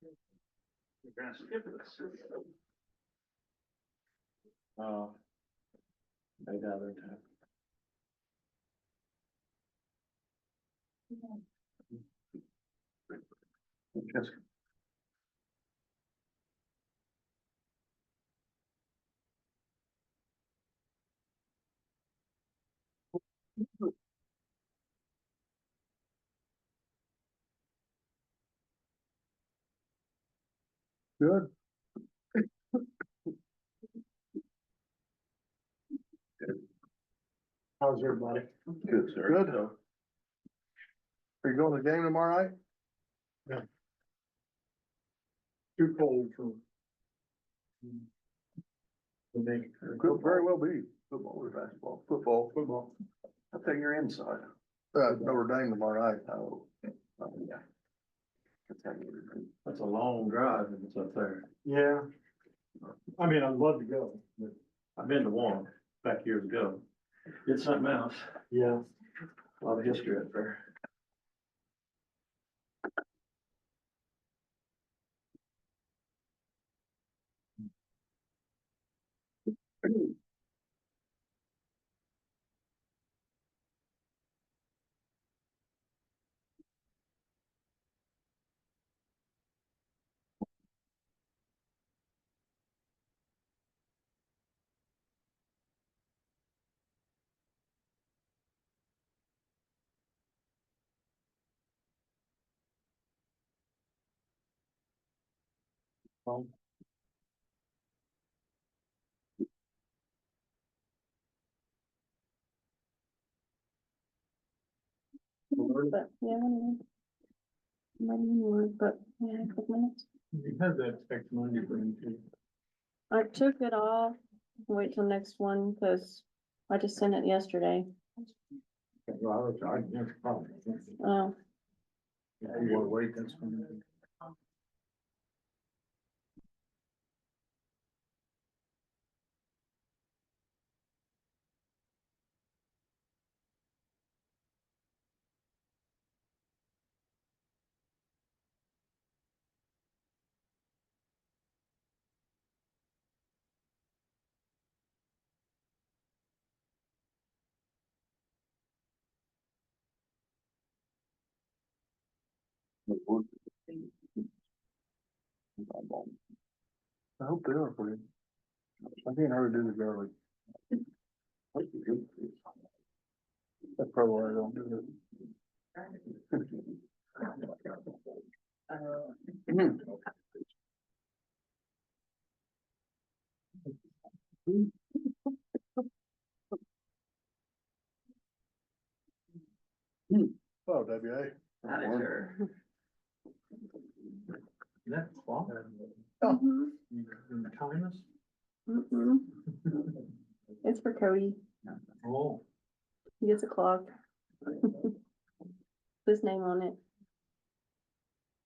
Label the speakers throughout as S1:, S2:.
S1: You're gonna skip this.
S2: Maybe other time. Just good.
S1: How's everybody?
S2: Good, sir. Good. Are you going to the game tomorrow night?
S1: Too cold for.
S2: Could very well be. Football or basketball? Football.
S1: Football.
S2: I think you're inside. Notre Dame tomorrow night. Oh, yeah. That's a long drive if it's up there.
S1: Yeah. I mean, I'd love to go, but
S2: I've been to one back years ago. It's something else.
S1: yeah.
S2: A lot of history up there.
S3: But, yeah, might even more, but, yeah, a couple minutes.
S1: You had that text Monday for me too.
S3: I took it off, wait till next one, cause I just sent it yesterday.
S1: Well, I never probably.
S3: Oh,
S1: Yeah, you wanna wait, that's fine.
S2: I hope they are for you. I can't hardly do the garlic. That's probably why I don't do it. Oh, WA.
S1: That's fine.
S3: mhm,
S1: You time us?
S3: mhm. It's for Cody,
S1: Oh.
S3: he gets a clock. His name on it.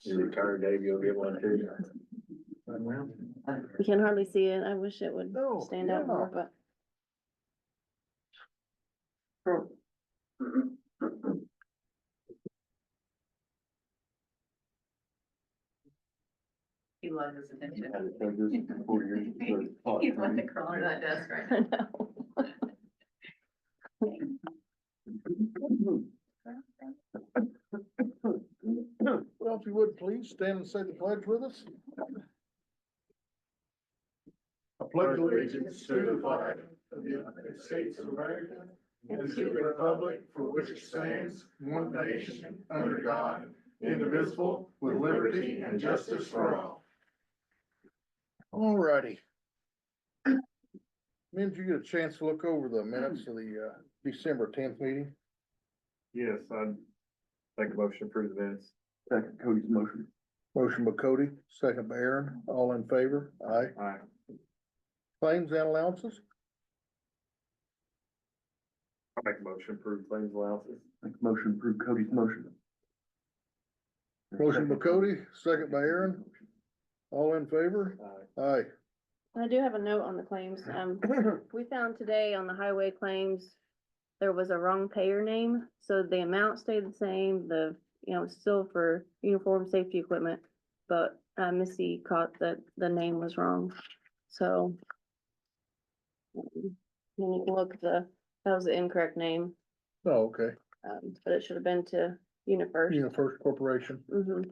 S2: Your car, Dave, you'll get one too.
S3: You can hardly see it, I wish it would
S2: Oh,
S3: stand out
S2: yeah.
S3: more, but.
S4: He loves his attention.
S2: Had it done this for 4 years.
S4: He's wanting to crawl under that desk right
S3: I
S4: now.
S3: know.
S2: Well, if you would, please stand and say the pledge with us.
S1: I pledge allegiance to the flag of the United States of America and to the republic for which it stands, one nation, under God, indivisible, with liberty and justice for all.
S2: All righty. Did you get a chance to look over the minutes of the December 10th meeting?
S1: Yes, I'd make a motion to approve the minutes.
S2: Second, Cody's motion. Motion by Cody, second by Aaron, all in favor? Aye.
S1: Aye.
S2: Claims and allowances?
S1: I'll make a motion to approve claims allowances.
S2: Make a motion to approve Cody's motion. Motion by Cody, second by Aaron, all in favor?
S1: Aye.
S2: Aye.
S3: I do have a note on the claims. We found today on the highway claims, there was a wrong payer name, so the amount stayed the same, still for uniform safety equipment. But Missy caught that the name was wrong, so. Then you can look at that was the incorrect name,
S2: Oh, okay.
S3: but it should have been to UniFirst.
S2: First Corporation.
S3: Mm-hmm.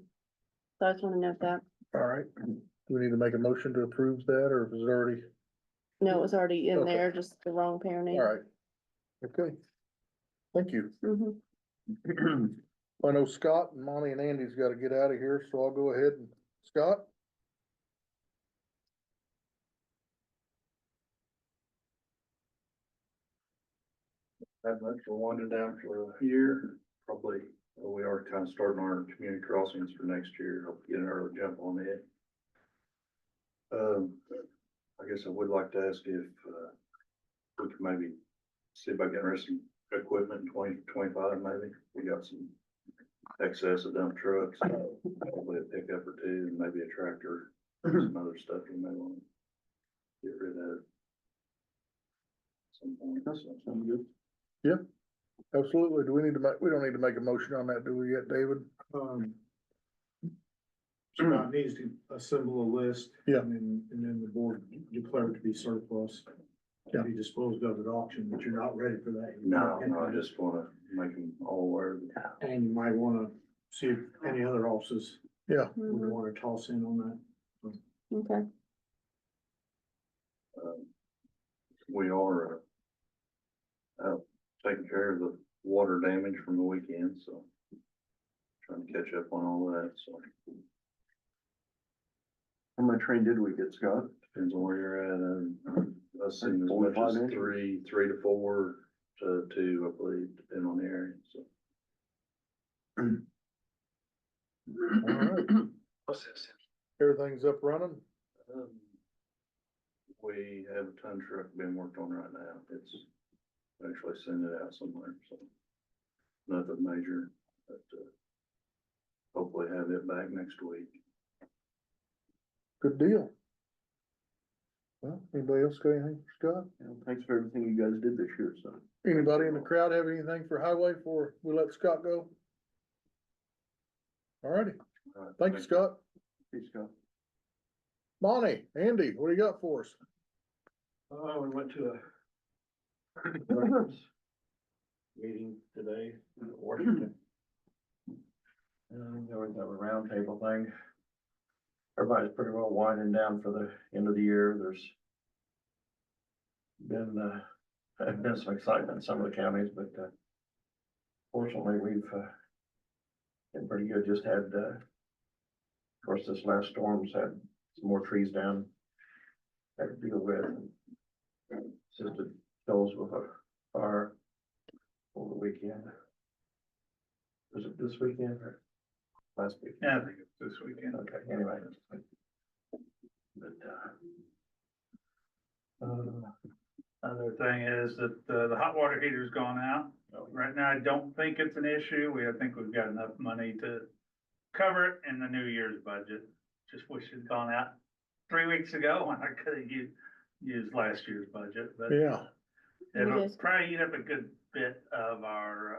S3: So I just wanna note that.
S2: All right. Do we need to make a motion to approve that, or is it already?
S3: No, it was already in
S2: Okay.
S3: there, just the wrong pair name.
S2: All right. Okay. Thank you.
S3: Mm-hmm.
S2: I know Scott and Monty and Andy's gotta get out of here, so I'll go ahead and, Scott?
S5: That much, we're winding down for a year, probably, we are kind of starting our community crossings for next year, hope to get an early jump on it. I guess I would like to ask if, we could maybe see about getting rid of some equipment in 2025. Maybe, we got some excess of dump trucks, probably a pickup or two, and maybe a tractor, some other stuff you may want to get rid of. Some point, so.
S2: Sounds good. Yeah, absolutely. Do we need to make, we don't need to make a motion on that, do we yet, David?
S1: Scott needs to assemble a list.
S2: Yeah.
S1: And then the board declare it to be surplus. To be disposed of at auction, but you're not ready for that.
S5: No, I just wanna make them all aware that.
S1: And you might wanna see if any other offices
S2: Yeah,
S1: would
S3: Mhm.
S1: wanna toss in on that.
S3: Okay,
S5: We are, taking care of the water damage from the weekend, so. Trying to catch up on all that, so
S2: how much rain did we get, Scott?
S5: depends on where you're at, I've seen as
S2: 4 or
S5: much
S2: 5
S5: as
S2: inches.
S5: three to 4 to 2, I believe, depending on the area, so.
S2: All right. Everything's up running?
S5: Um, We have a ton truck being worked on right now, it's actually sending it out somewhere, so. Nothing major, but, hopefully have it back next week.
S2: Good deal. Well, anybody else got anything for Scott?
S6: Thanks for everything you guys did this year, so.
S2: Anybody in the crowd have anything for highway before we let Scott go? All righty, thank you, Scott.
S6: Peace, Scott.
S2: Monty, Andy, what do you got for us?
S1: We went to a meeting today in Washington.
S6: And there was a round table thing. Everybody's pretty well winding down for the end of the year. There's been some excitement in some of the counties, but, fortunately, we've, been pretty good. Just had, of course, this last storm's had some more trees down. Had to deal with, and assisted those with a fire over the weekend. Was it this weekend or last week?
S1: Yeah, I think it's this weekend.
S6: Okay, anyway. But,
S7: Other thing is that the hot water heater's gone out. Right now, I don't think it's an issue. I think we've got enough money to cover it in the New Year's budget. Just wish it'd gone out 3 weeks ago when I could have used last year's budget, but
S2: Yeah,
S7: it'll
S3: Yes.
S7: probably eat up a good bit of our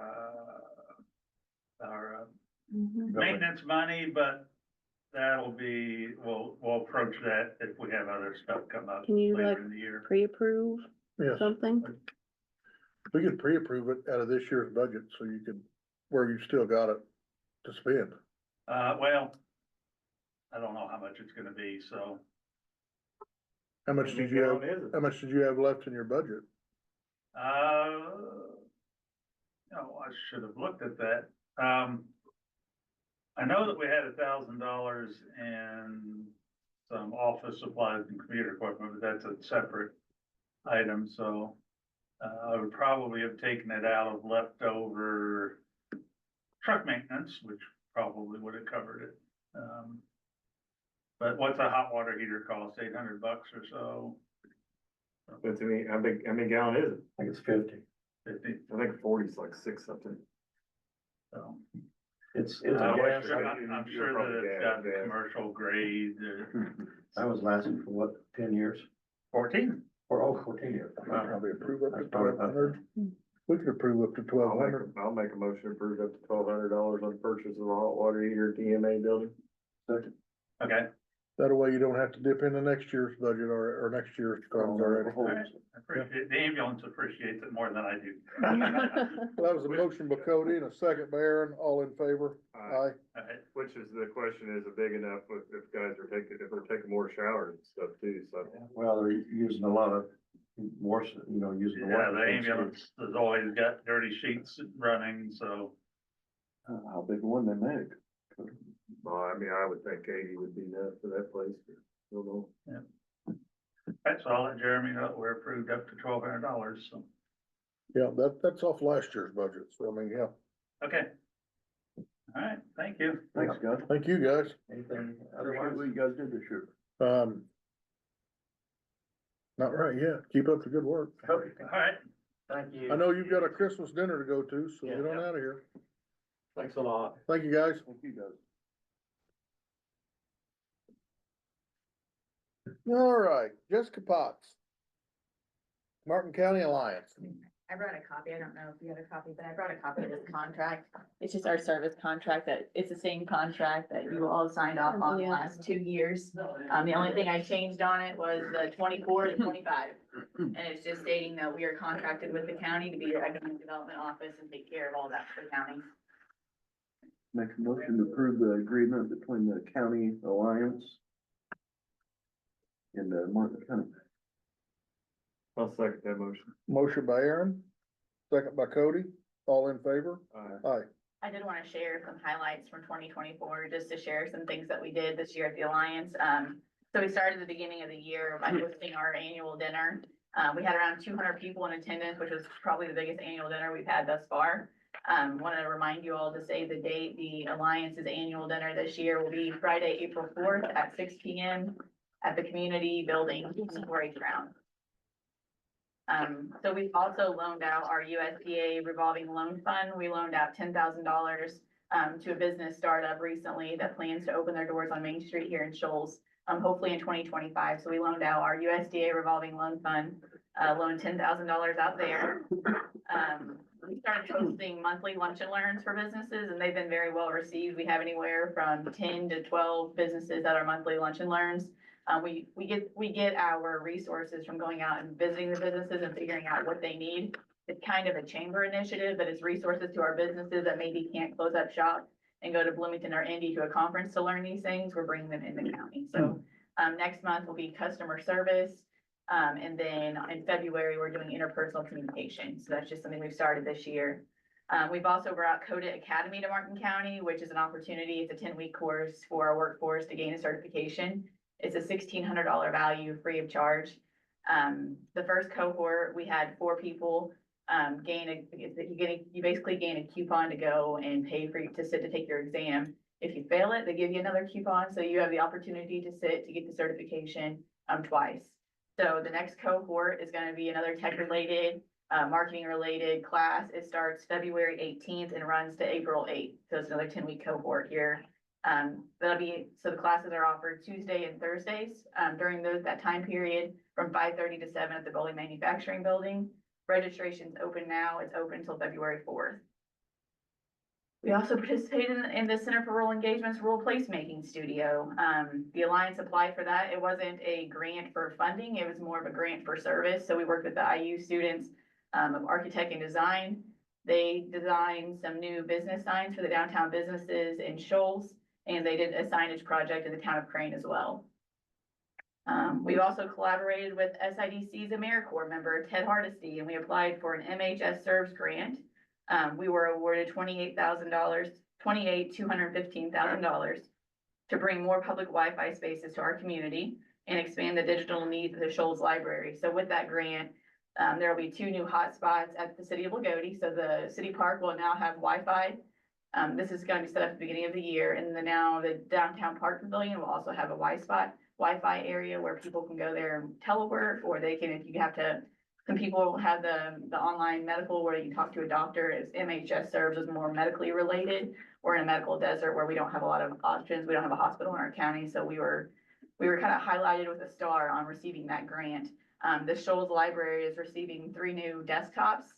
S3: Mhm.
S7: maintenance money, but that'll be, we'll approach that if we have other stuff come up
S3: Can you,
S7: later
S3: like,
S7: in the year.
S3: Pre-approve
S2: yes,
S3: something?
S2: we could pre-approve it out of this year's budget, so you could, where you still got it to spend.
S7: Well, I don't know how much it's gonna be, so.
S2: How much did you have, how much did you have left in your budget?
S7: No, I should have looked at that. I know that we had $1,000 in some office supplies and computer equipment, but that's a separate item, so. I would probably have taken it out of leftover truck maintenance, which probably would have covered it. But what's a hot water heater cost? $800 or so?
S5: But to me, how many gallon is it?
S6: I think it's 50.
S7: 50,
S5: I think 40 is like 6 something.
S7: so.
S6: It's a
S7: I'm
S6: gas.
S7: sure that it's got the commercial grade,
S6: That was lasting for what, 10 years?
S7: 14.
S6: Or 14 years. Wow.
S2: Probably approve up to
S6: That's probably about
S2: 1,200. We could approve up to 1,200.
S5: I'll make a motion to approve up to $1,200 on the purchase of a hot water heater TMA building.
S6: Second.
S7: Okay,
S2: That way you don't have to dip into next year's budget or next year's funds already.
S7: Alright, I appreciate, the ambulance appreciates it more than I do.
S2: Well, that was a motion by Cody and a second by Aaron, all in favor? Aye.
S7: Alright,
S1: Which is, the question is, big enough if guys are taking, if they're taking more showers and stuff too, so.
S6: Well, they're using a lot of more, using the
S7: Yeah,
S6: water.
S7: the ambulance has always got dirty sheets running, so.
S6: How big a one they make?
S1: Well, I mean, I would think 80 would be enough for that place. I don't know.
S7: That's all that Jeremy, know, we're approved up to $1,200, so,
S2: Yeah, that's off last year's budget, so I mean, yeah,
S7: okay. Alright, thank you.
S6: Thanks, guys.
S2: thank you guys.
S6: Anything otherwise? What you guys did this year?
S2: Not right yet, keep up the good work.
S7: Alright, thank you.
S2: I know you've got a Christmas dinner to go to, so get on out of here.
S6: Thanks a lot.
S2: Thank you, guys.
S6: Thank you, guys.
S2: All right, Jessica Potts. Martin County Alliance.
S4: I brought a copy, I don't know if you have a copy, but I brought a copy of this contract. It's just our service contract that, it's the same contract that you all signed off on the
S3: Yeah.
S4: last 2 years. The only thing I changed on it was the 24 to 25. And it's just stating that we are contracted with the county to be your economic development office and take care of all that for the county.
S6: Make a motion to approve the agreement between the county alliance and Martin County.
S1: I'll second that motion.
S2: Motion by Aaron, second by Cody, all in favor? Aye.
S4: I did want to share some highlights from 2024, just to share some things that we did this year at the Alliance. So we started the beginning of the year by hosting our annual dinner. We had around 200 people in attendance, which was probably the biggest annual dinner we've had thus far. Want to remind you all to say the date. The Alliance's annual dinner this year will be Friday, April 4th at 6 p.m. at the community building in Quarry Ground. So we've also loaned out our USDA revolving loan fund. We loaned out $10,000 to a business startup recently that plans to open their doors on Main Street here in Shoals, hopefully in 2025. So we loaned out our USDA revolving loan fund, loaned $10,000 out there. We started hosting monthly lunch and learns for businesses, and they've been very well received. We have anywhere from 10 to 12 businesses at our monthly lunch and learns. We get our resources from going out and visiting the businesses and figuring out what they need. It's kind of a chamber initiative, but it's resources to our businesses that maybe can't close up shop and go to Bloomington or Indy to a conference to learn these things. We're bringing them in the county. So, next month will be customer service. And then in February, we're doing interpersonal communication. So that's just something we've started this year. We've also brought Coda Academy to Martin County, which is an opportunity. It's a 10-week course for our workforce to gain a certification. It's a $1,600 value free of charge. The first cohort, we had 4 people, you basically gain a coupon to go and pay for you to sit to take your exam. If you fail it, they give you another coupon. So you have the opportunity to sit to get the certification, twice. So the next cohort is going to be another tech related, marketing related class. It starts February 18th and runs to April 8th. So it's another 10-week cohort here. So the classes are offered Tuesday and Thursdays, during that time period from 5:30 to 7 at the Bowling Manufacturing Building. Registration's open now. It's open until February 4th. We also participated in the Center for Rural Engagement's Rural Placemaking Studio. The Alliance applied for that. It wasn't a grant for funding. It was more of a grant for service. So we worked with the IU students, of architect and design. They designed some new business signs for the downtown businesses in Shoals. And they did a signage project in the town of Crane as well. We've also collaborated with SIDC's AmeriCorps member, Ted Hardesty, and we applied for an MHS Serves grant. We were awarded $215,000 to bring more public Wi-Fi spaces to our community and expand the digital needs of the Shoals Library. So with that grant, there will be 2 new hotspots at the city of Lagodi. So the city park will now have Wi-Fi. This is going to be set up at the beginning of the year, and then now the downtown park pavilion will also have a Wi-Fi area where people can go there and telework, or they can, if you have to, some people have the online medical where you can talk to a doctor. As MHS Serves as more medically related. We're in a medical desert where we don't have a lot of options. We don't have a hospital in our county, so we were kind of highlighted with a star on receiving that grant. The Shoals Library is receiving 3 new desktops.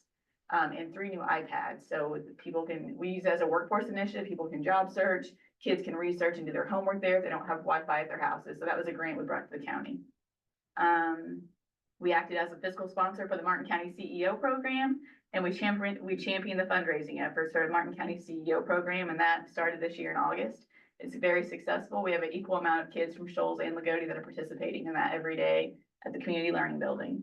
S4: And 3 new iPads. So people we use it as a workforce initiative. People can job search, kids can research and do their homework there if they don't have Wi-Fi at their houses. So that was a grant we brought to the county. We acted as a fiscal sponsor for the Martin County CEO program, and we championed the fundraising efforts for the Martin County CEO program, and that started this year in August. It's very successful. We have an equal amount of kids from Shoals and Lagodi that are participating in that every day at the Community Learning Building.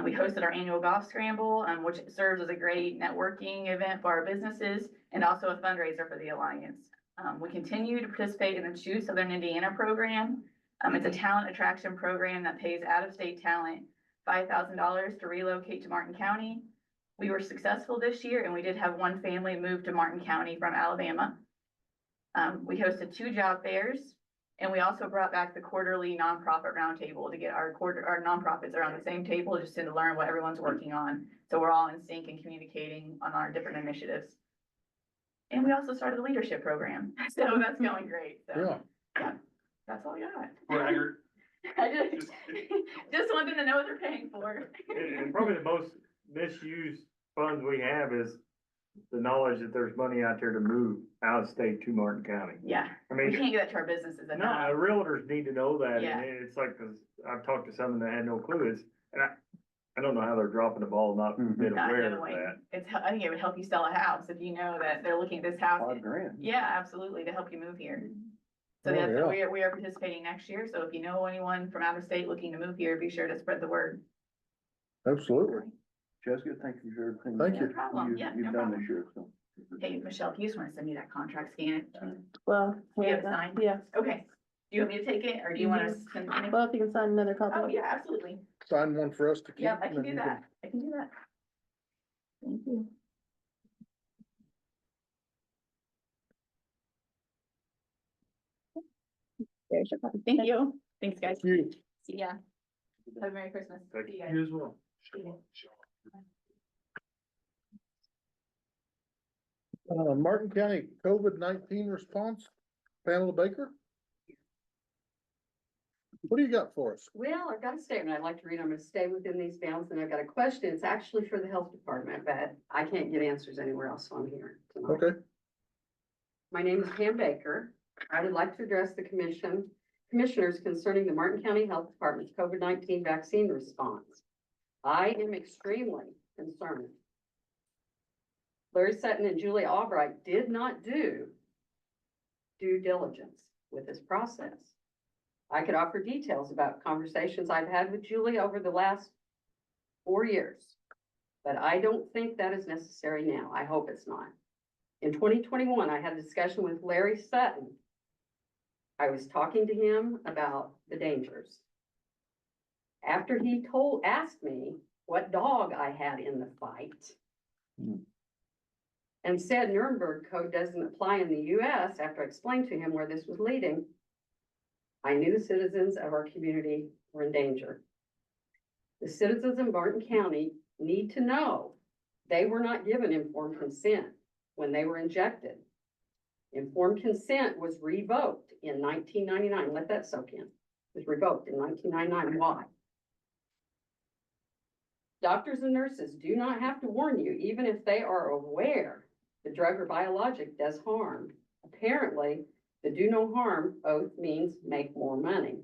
S4: We hosted our annual golf scramble, which serves as a great networking event for our businesses and also a fundraiser for the Alliance. We continue to participate in the Choose Southern Indiana program. It's a talent attraction program that pays out-of-state talent $5,000 to relocate to Martin County. We were successful this year, and we did have one family move to Martin County from Alabama. We hosted 2 job fairs, and we also brought back the quarterly nonprofit roundtable to get our nonprofits around the same table just to learn what everyone's working on. So we're all in sync and communicating on our different initiatives. And we also started the leadership program, so that's going great. So, yeah, that's all I got.
S1: Braggart.
S4: I just want them to know what they're paying for.
S8: And probably the most misused funds we have is the knowledge that there's money out there to move out of state to Martin County.
S4: Yeah,
S8: I
S4: we
S8: mean,
S4: can't get that to our businesses
S8: no,
S4: enough.
S8: realtors need to know that,
S4: Yeah.
S8: and it's like, cause I've talked to some that had no clue, and I don't know how they're dropping the ball, not being
S4: Not
S8: aware of
S4: knowing.
S8: that.
S4: I think it would help you sell a house if you know that they're looking at this house.
S6: $5,000.
S4: Yeah, absolutely, to help you move here. So
S2: Oh,
S4: yes,
S2: yeah.
S4: we are participating next year, so if you know anyone from out of state looking to move here, be sure to spread the word.
S2: Absolutely.
S6: Jessica, thank you for everything.
S2: Thank you.
S4: No problem, yeah, no
S6: You've done
S4: problem.
S6: this year, so.
S4: Hey, Michelle, if you just wanna send me that contract, scan it.
S3: Well,
S4: You have
S3: yeah,
S4: it signed?
S3: yeah.
S4: Okay, do you want me to take it, or do you wanna send it to me?
S3: Well, if you can sign another copy.
S4: Oh, yeah, absolutely.
S2: Sign one for us to keep.
S4: Yeah, I can
S2: and
S4: do
S2: you
S4: that. I can do that. Thank you. There's your copy. Thank you. Thanks, guys.
S2: You,
S4: See ya. Have a Merry Christmas.
S8: Thank
S4: See you guys.
S1: You as well.
S2: Martin County COVID-19 response, Pamela Baker? What do you got for us?
S9: Well, I've got a statement I'd like to read. I'm gonna stay within these bounds, and I've got a question. It's actually for the health department, but I can't get answers anywhere else, so I'm here tonight.
S2: Okay,
S9: My name is Pam Baker. I would like to address the commissioners concerning the Martin County Health Department's COVID-19 vaccine response. I am extremely concerned. Larry Sutton and Julie Albright did not do due diligence with this process. I could offer details about conversations I've had with Julie over the last 4 years, but I don't think that is necessary now. I hope it's not. In 2021, I had a discussion with Larry Sutton. I was talking to him about the dangers. After he asked me what dog I had in the fight, and said Nuremberg Code doesn't apply in the US, after I explained to him where this was leading, I knew the citizens of our community were in danger. The citizens of Martin County need to know they were not given informed consent when they were injected. Informed consent was revoked in 1999. Let that soak in. It was revoked in 1999. Why? Doctors and nurses do not have to warn you, even if they are aware the drug or biologic does harm. Apparently, the do no harm oath means make more money.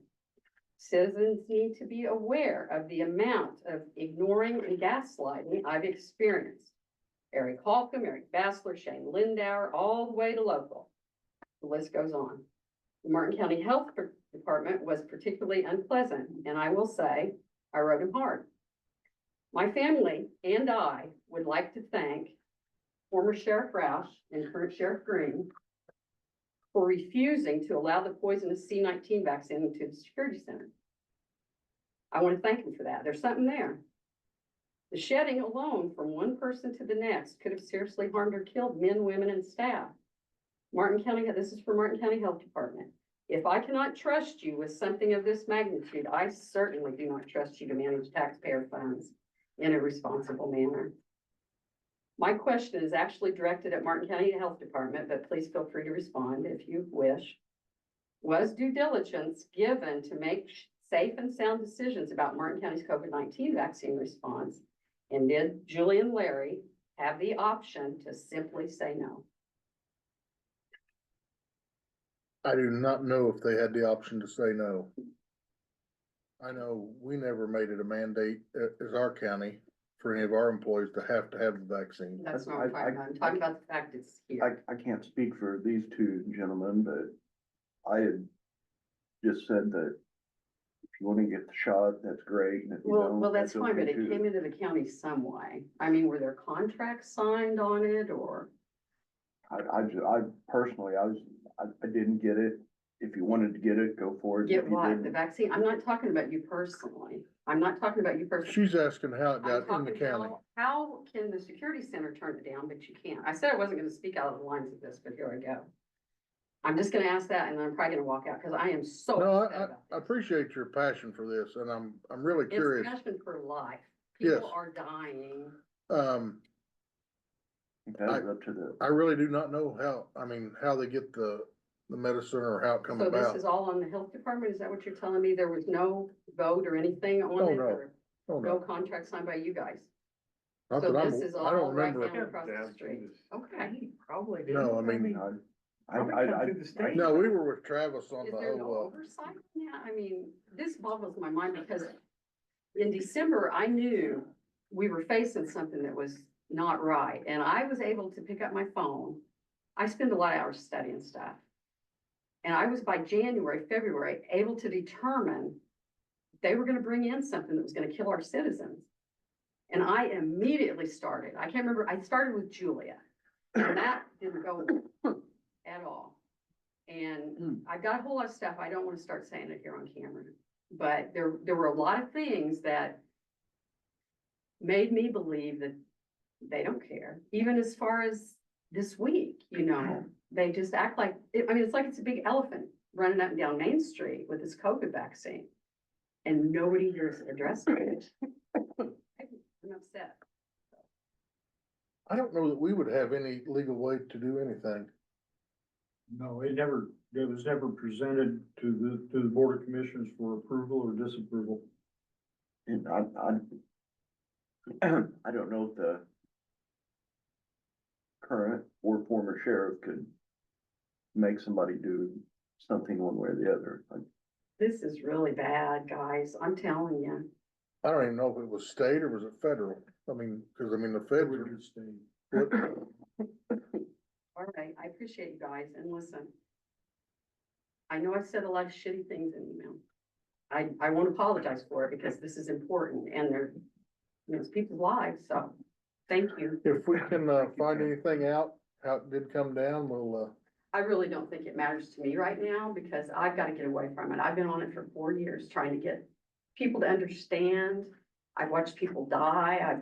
S9: Citizens need to be aware of the amount of ignoring and gaslighting I've experienced. Eric Holcomb, Eric Bassler, Shane Lindauer, all the way to local. The list goes on. The Martin County Health Department was particularly unpleasant, and I will say, I rode him hard. My family and I would like to thank former Sheriff Roush and current Sheriff Green for refusing to allow the poisonous C-19 vaccine into the security center. I want to thank him for that. There's something there. The shedding alone from one person to the next could have seriously harmed or killed men, women, and staff. Martin County, this is for Martin County Health Department. If I cannot trust you with something of this magnitude, I certainly do not trust you to manage taxpayer funds in a responsible manner. My question is actually directed at Martin County Health Department, but please feel free to respond if you wish. Was due diligence given to make safe and sound decisions about Martin County's COVID-19 vaccine response? And did Julie and Larry have the option to simply say no?
S2: I do not know if they had the option to say no. I know we never made it a mandate as our county for any of our employees to have the vaccine.
S9: That's not what I'm talking about. I'm talking about the fact it's here.
S6: I can't speak for these two gentlemen, but I had just said that if you wanna get the shot, that's great, and if you don't.
S9: Well, that's fine, but
S6: okay
S9: it
S6: too.
S9: came into the county some way. I mean, were there contracts signed on it or?
S6: I personally, I didn't get it. If you wanted to get it, go for it. If
S9: Get
S6: you
S9: what?
S6: didn't-
S9: The vaccine? I'm not talking about you personally. I'm not talking about you personally.
S2: She's asking how it
S9: I'm
S2: got in the
S9: talking
S2: county.
S9: how can the security center turn it down, but you can't? I said I wasn't gonna speak out of the lines of this, but here I go. I'm just gonna ask that and then I'm probably gonna walk out, cause I am so
S2: No,
S9: upset
S2: I
S9: about this.
S2: appreciate your passion for this, and I'm really
S9: It's
S2: curious.
S9: passion for life.
S2: Yes.
S9: People are dying.
S6: That's up to the,
S2: I really do not know how they get the medicine or how it comes
S9: So this
S2: about.
S9: is all on the health department? Is that what you're telling me? There was no vote or anything on
S2: Oh,
S9: it?
S2: no.
S9: or
S2: Oh,
S9: No
S2: no,
S9: contract signed by you guys?
S2: not
S9: So
S2: that
S9: this is
S2: I don't
S9: all right
S2: remember.
S9: down across the street? Okay.
S8: Probably did.
S2: No, I mean,
S8: Probably come through the state.
S2: No, we were with Travis on
S9: Is
S2: the
S9: there no
S2: whole,
S9: oversight? Yeah, I mean, this boggles my mind because in December, I knew we were facing something that was not right. And I was able to pick up my phone. I spend a lot of hours studying stuff. And I was by January, February, able to determine they were gonna bring in something that was gonna kill our citizens. And I immediately started. I can't remember, I started with Julia. And that didn't go at all. And I've got a whole lot of stuff. I don't wanna start saying it here on camera. But there were a lot of things that made me believe that they don't care, even as far as this week, they just act like, it's like it's a big elephant running up and down Main Street with this COVID vaccine. And nobody here is addressing it. I'm upset.
S2: I don't know that we would have any legal way to do anything.
S10: No, it was never presented to the Board of Commissioners for approval or disapproval.
S6: and I don't know if the current or former sheriff could make somebody do something one way or the other.
S9: This is really bad, guys. I'm telling you.
S2: I don't even know if it was state or was it federal. The feds
S10: It
S2: are.
S10: was state.
S9: All right, I appreciate you guys, and listen. I know I've said a lot of shitty things in email. I won't apologize for it because this is important and it's people's lives, so thank you.
S2: If we can, find anything out, how it did come down, we'll,
S9: I really don't think it matters to me right now because I've got to get away from it. I've been on it for 4 years trying to get people to understand. I've watched people die.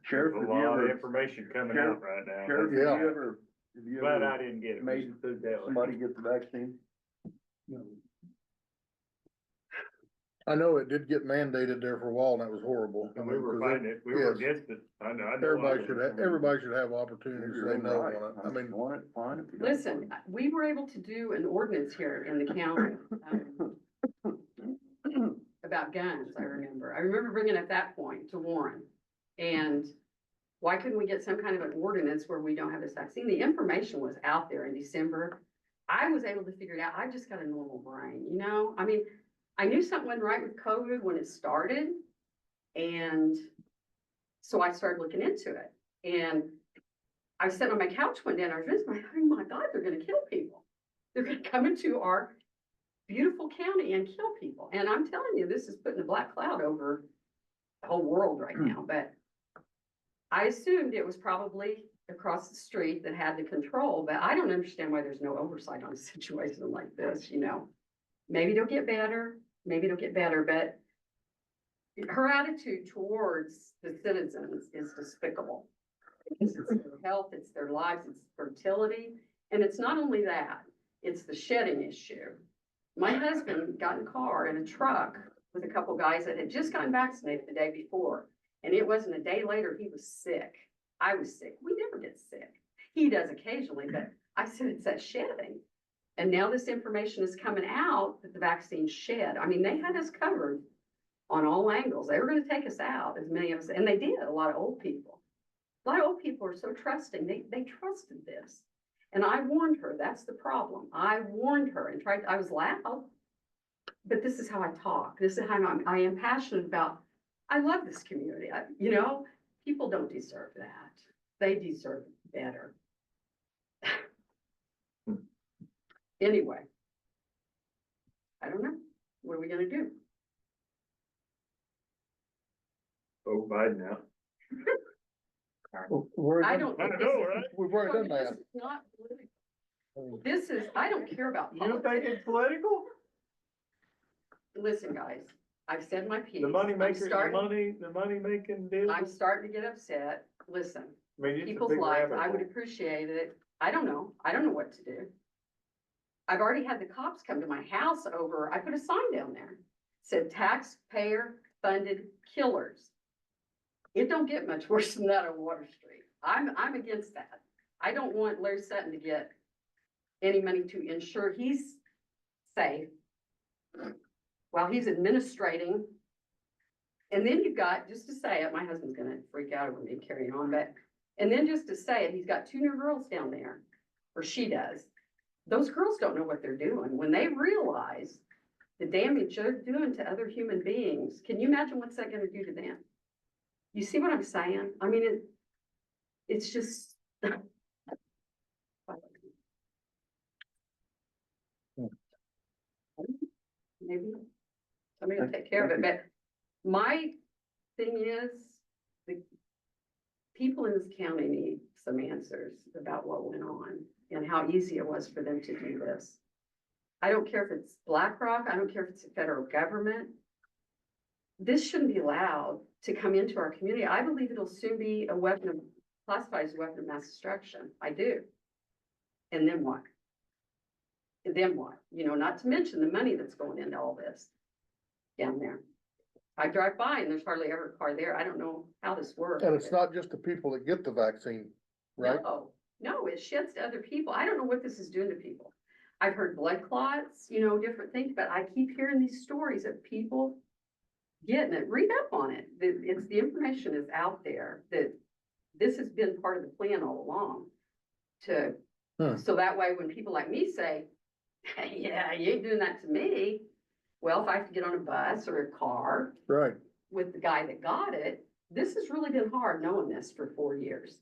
S6: Sheriff,
S8: A
S6: have you
S8: lot of
S6: ever,
S8: information coming out right now.
S6: Sheriff,
S2: Yeah.
S6: have you
S8: Glad I
S6: ever
S8: didn't get it.
S6: made somebody get the vaccine?
S2: I know it did get mandated there for a while and that was horrible.
S8: And we were fighting it, we were
S2: Yes.
S8: against it. I know.
S2: Everybody should have opportunity to say no on it.
S6: If you want it, fine. If you don't,
S9: Listen,
S6: fine.
S9: we were able to do an ordinance here in the county. About guns, I remember. I remember bringing it at that point to Warren. And why couldn't we get some kind of an ordinance where we don't have this vaccine? The information was out there in December. I was able to figure it out. I just got a normal brain, I knew something wasn't right with COVID when it started. And so I started looking into it. And I was sitting on my couch one day and I was like, oh my God, they're gonna kill people. They're gonna come into our beautiful county and kill people. And I'm telling you, this is putting a black cloud over the whole world right now, but I assumed it was probably across the street that had the control, but I don't understand why there's no oversight on a situation like this, Maybe it'll get better, but her attitude towards the citizens is despicable. It's their health, it's their lives, it's fertility, and it's not only that, it's the shedding issue. My husband got in a car in a truck with a couple guys that had just gotten vaccinated the day before. And it wasn't a day later, he was sick. I was sick. We never get sick. He does occasionally, but I said it's that shedding. And now this information is coming out that the vaccine shed. They had us covered on all angles. They were going to take us out, as many of us, and they did, a lot of old people. A lot of old people are so trusting. They trusted this. And I warned her, that's the problem. I warned her and I was loud. But this is how I talk. This is how I am passionate about, I love this community. People don't deserve that. They deserve better. Anyway. I don't know. What are we gonna do?
S8: Vote Biden out.
S9: I don't think this is.
S2: We've already done
S9: This
S2: that.
S9: is not political. This is, I don't care about
S8: You think
S9: politics.
S8: it's political?
S9: Listen, guys, I've said my piece.
S8: The money
S9: I'm
S8: maker,
S9: starting-
S8: the money making deal?
S9: I'm starting to get upset. Listen,
S8: I mean, it's a
S9: people's
S8: big
S9: lives,
S8: rabbit
S9: I would
S8: hole.
S9: appreciate it. I don't know. I don't know what to do. I've already had the cops come to my house over, I put a sign down there. Said taxpayer funded killers. It don't get much worse than that on Water Street. I'm against that. I don't want Larry Sutton to get any money to ensure he's safe while he's administrating. And then you've got, just to say it, my husband's gonna freak out over me carrying on, but, and then just to say it, he's got 2 new girls down there, or she does. Those girls don't know what they're doing. When they realize the damage they're doing to other human beings, can you imagine what's that gonna do to them? You see what I'm saying? I mean, it's just. Maybe somebody will take care of it, but my thing is, the people in this county need some answers about what went on and how easy it was for them to do this. I don't care if it's BlackRock, I don't care if it's the federal government. This shouldn't be allowed to come into our community. I believe it'll soon be a weapon of, classified as a weapon of mass destruction. I do. And then what? And then what? Not to mention the money that's going into all this down there. I drive by and there's hardly ever a car there. I don't know how this works.
S2: And it's not just the people that get the vaccine, right?
S9: No, it sheds to other people. I don't know what this is doing to people. I've heard blood clots, different things, but I keep hearing these stories of people getting it. Read up on it. The information is out there that this has been part of the plan all along so that way when people like me say, hey, yeah, you ain't doing that to me. Well, if I have to get on a bus or a car
S2: Right.
S9: with the guy that got it, this has really been hard knowing this for 4 years.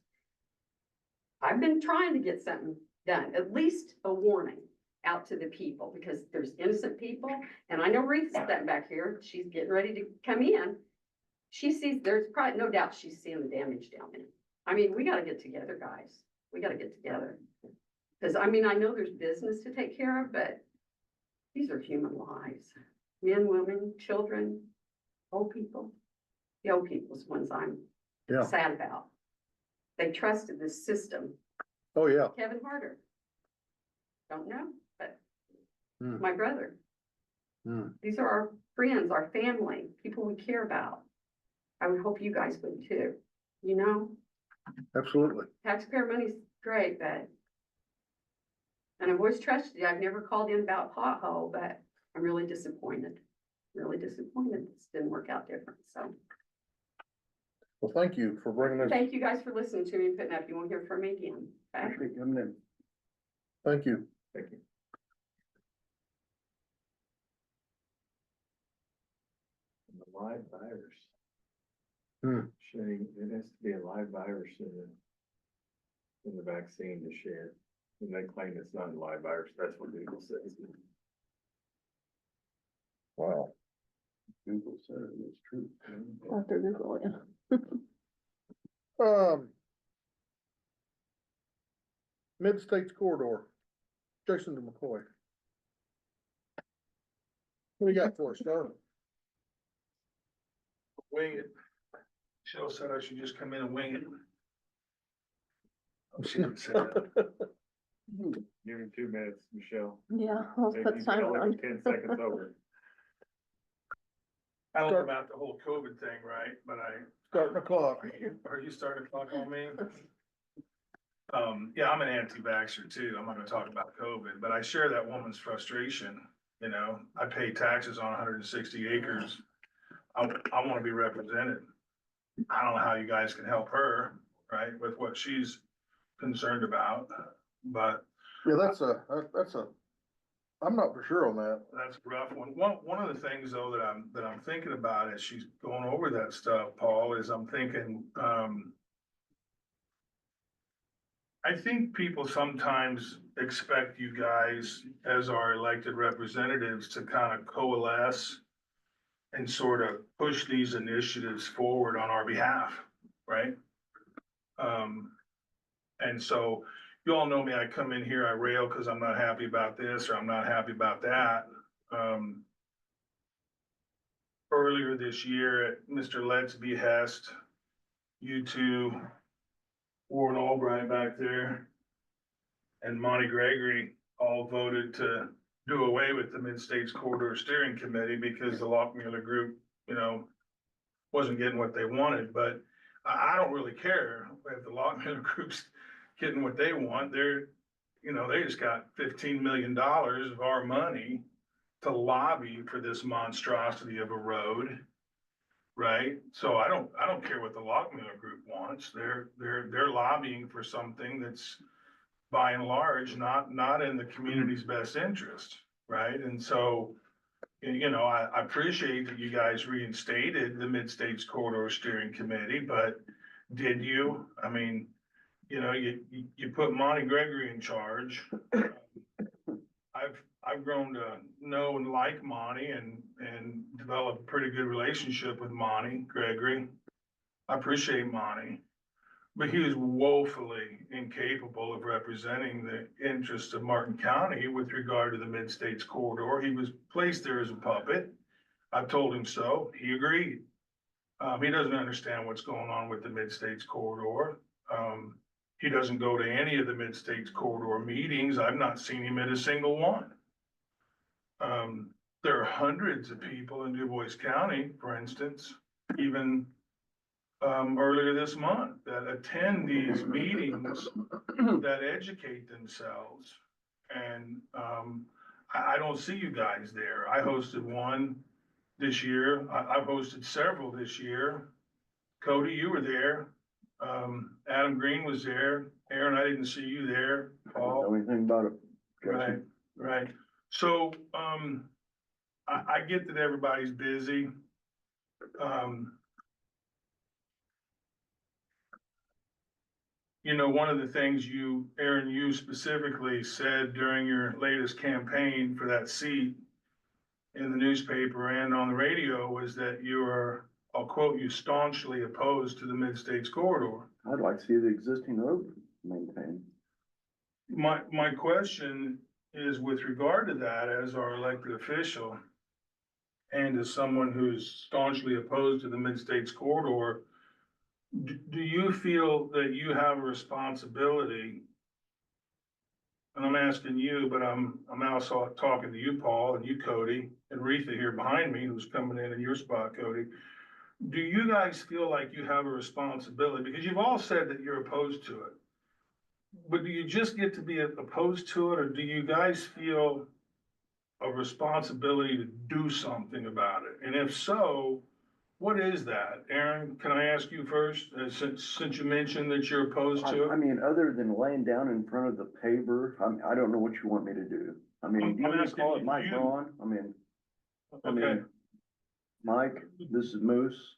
S9: I've been trying to get something done, at least a warning out to the people, because there's innocent people. And I know Reese's sitting back here. She's getting ready to come in. She sees, there's probably no doubt she's seeing the damage down there. I mean, we gotta get together, guys. We gotta get together. Cause I know there's business to take care of, but these are human lives. Men, women, children, old people. The old people's ones I'm
S2: Yeah.
S9: sad about. They trusted this system.
S2: Oh, yeah.
S9: Kevin Harder. Don't know, but
S2: Hmm.
S9: my brother.
S2: Hmm.
S9: These are our friends, our family, people we care about. I would hope you guys would too.
S2: Absolutely.
S9: Taxpayer money's great, but. And I've always trusted you. I've never called in about pothole, but I'm really disappointed. Really disappointed. This didn't work out different, so.
S2: Well, thank you for bringing us,
S9: Thank you guys for listening to me and putting up. You won't hear from me again. Okay?
S6: Appreciate you coming in.
S2: thank you.
S8: Thank you. The live virus. Shedding, it has to be a live virus in the vaccine to shed. And they claim it's not a live virus. That's what Google says.
S2: Wow.
S6: Google said it's true.
S3: Dr. Google, yeah.
S2: Mid-States Corridor, Jason McCoy. What do you got for us, sir?
S1: Wing it. Cheryl said I should just come in and wing it. Oh, she didn't say that.
S8: Give him 2 minutes, Michelle.
S3: Yeah, I'll
S8: Maybe
S3: put
S8: you
S3: the timer
S8: can
S3: on.
S8: only 10 seconds over.
S1: I don't know about the whole COVID thing, right, but
S2: Starting the clock.
S1: are you starting to clock on me? Yeah, I'm an anti-vaxxer too. I'm not gonna talk about COVID, but I share that woman's frustration. I pay taxes on 160 acres. I wanna be represented. I don't know how you guys can help her, right, with what she's concerned about. but
S2: Yeah, that's a, I'm not for sure on that.
S1: that's a rough one. One of the things though that I'm thinking about as she's going over that stuff, Paul, is I'm thinking, I think people sometimes expect you guys as our elected representatives to kind of coalesce and sort of push these initiatives forward on our behalf, right? And so you all know me, I come in here, I rail because I'm not happy about this or I'm not happy about that. Earlier this year at Mr. Lett's behest, you two, Warren Albright back there, and Monty Gregory all voted to do away with the Mid-States Corridor Steering Committee because the Lockmuir Group, you know, wasn't getting what they wanted, but I don't really care if the Lockmuir Group's getting what they want. They're, you know, they just got $15 million of our money to lobby for this monstrosity of a road. Right? So I don't care what the Lockmuir Group wants. They're lobbying for something that's by and large, not in the community's best interest, right? And so, you know, I appreciate that you guys reinstated the Mid-States Corridor Steering Committee, but did you? I mean, you know, you put Monty Gregory in charge. I've grown to know and like Monty and developed a pretty good relationship with Monty Gregory. I appreciate Monty, but he was woefully incapable of representing the interests of Martin County with regard to the Mid-States Corridor. He was placed there as a puppet. I've told him so. He agreed. He doesn't understand what's going on with the Mid-States Corridor. He doesn't go to any of the Mid-States Corridor meetings. I've not seen him at a single one. There are hundreds of people in DuBois County, for instance, even earlier this month that attend these meetings that educate themselves. And I don't see you guys there. I hosted one this year. I've hosted several this year. Cody, you were there. Adam Green was there. Aaron, I didn't see you there. Paul.
S6: Know anything about it?
S1: Right, right. So, I get that everybody's busy. You know, one of the things you, Aaron, you specifically said during your latest campaign for that seat in the newspaper and on the radio was that you are, I'll quote you, staunchly opposed to the Mid-States Corridor.
S6: I'd like to see the existing road maintained.
S1: My question is with regard to that as our elected official and as someone who's staunchly opposed to the Mid-States Corridor, do you feel that you have a responsibility? And I'm asking you, but I'm also talking to you, Paul, and you, Cody, and Retha here behind me, who's coming in your spot, Cody. Do you guys feel like you have a responsibility? Because you've all said that you're opposed to it. But do you just get to be opposed to it, or do you guys feel a responsibility to do something about it? And if so, what is that? Aaron, can I ask you first, since you mentioned that you're opposed to
S6: I
S1: it?
S6: mean, other than laying down in front of the paver, I don't know what you want me to do. I mean, do you
S1: I'm
S6: want to
S1: asking
S6: call it Mike
S1: you.
S6: Braun? I mean,
S1: Okay,
S6: Mike, this is Moose.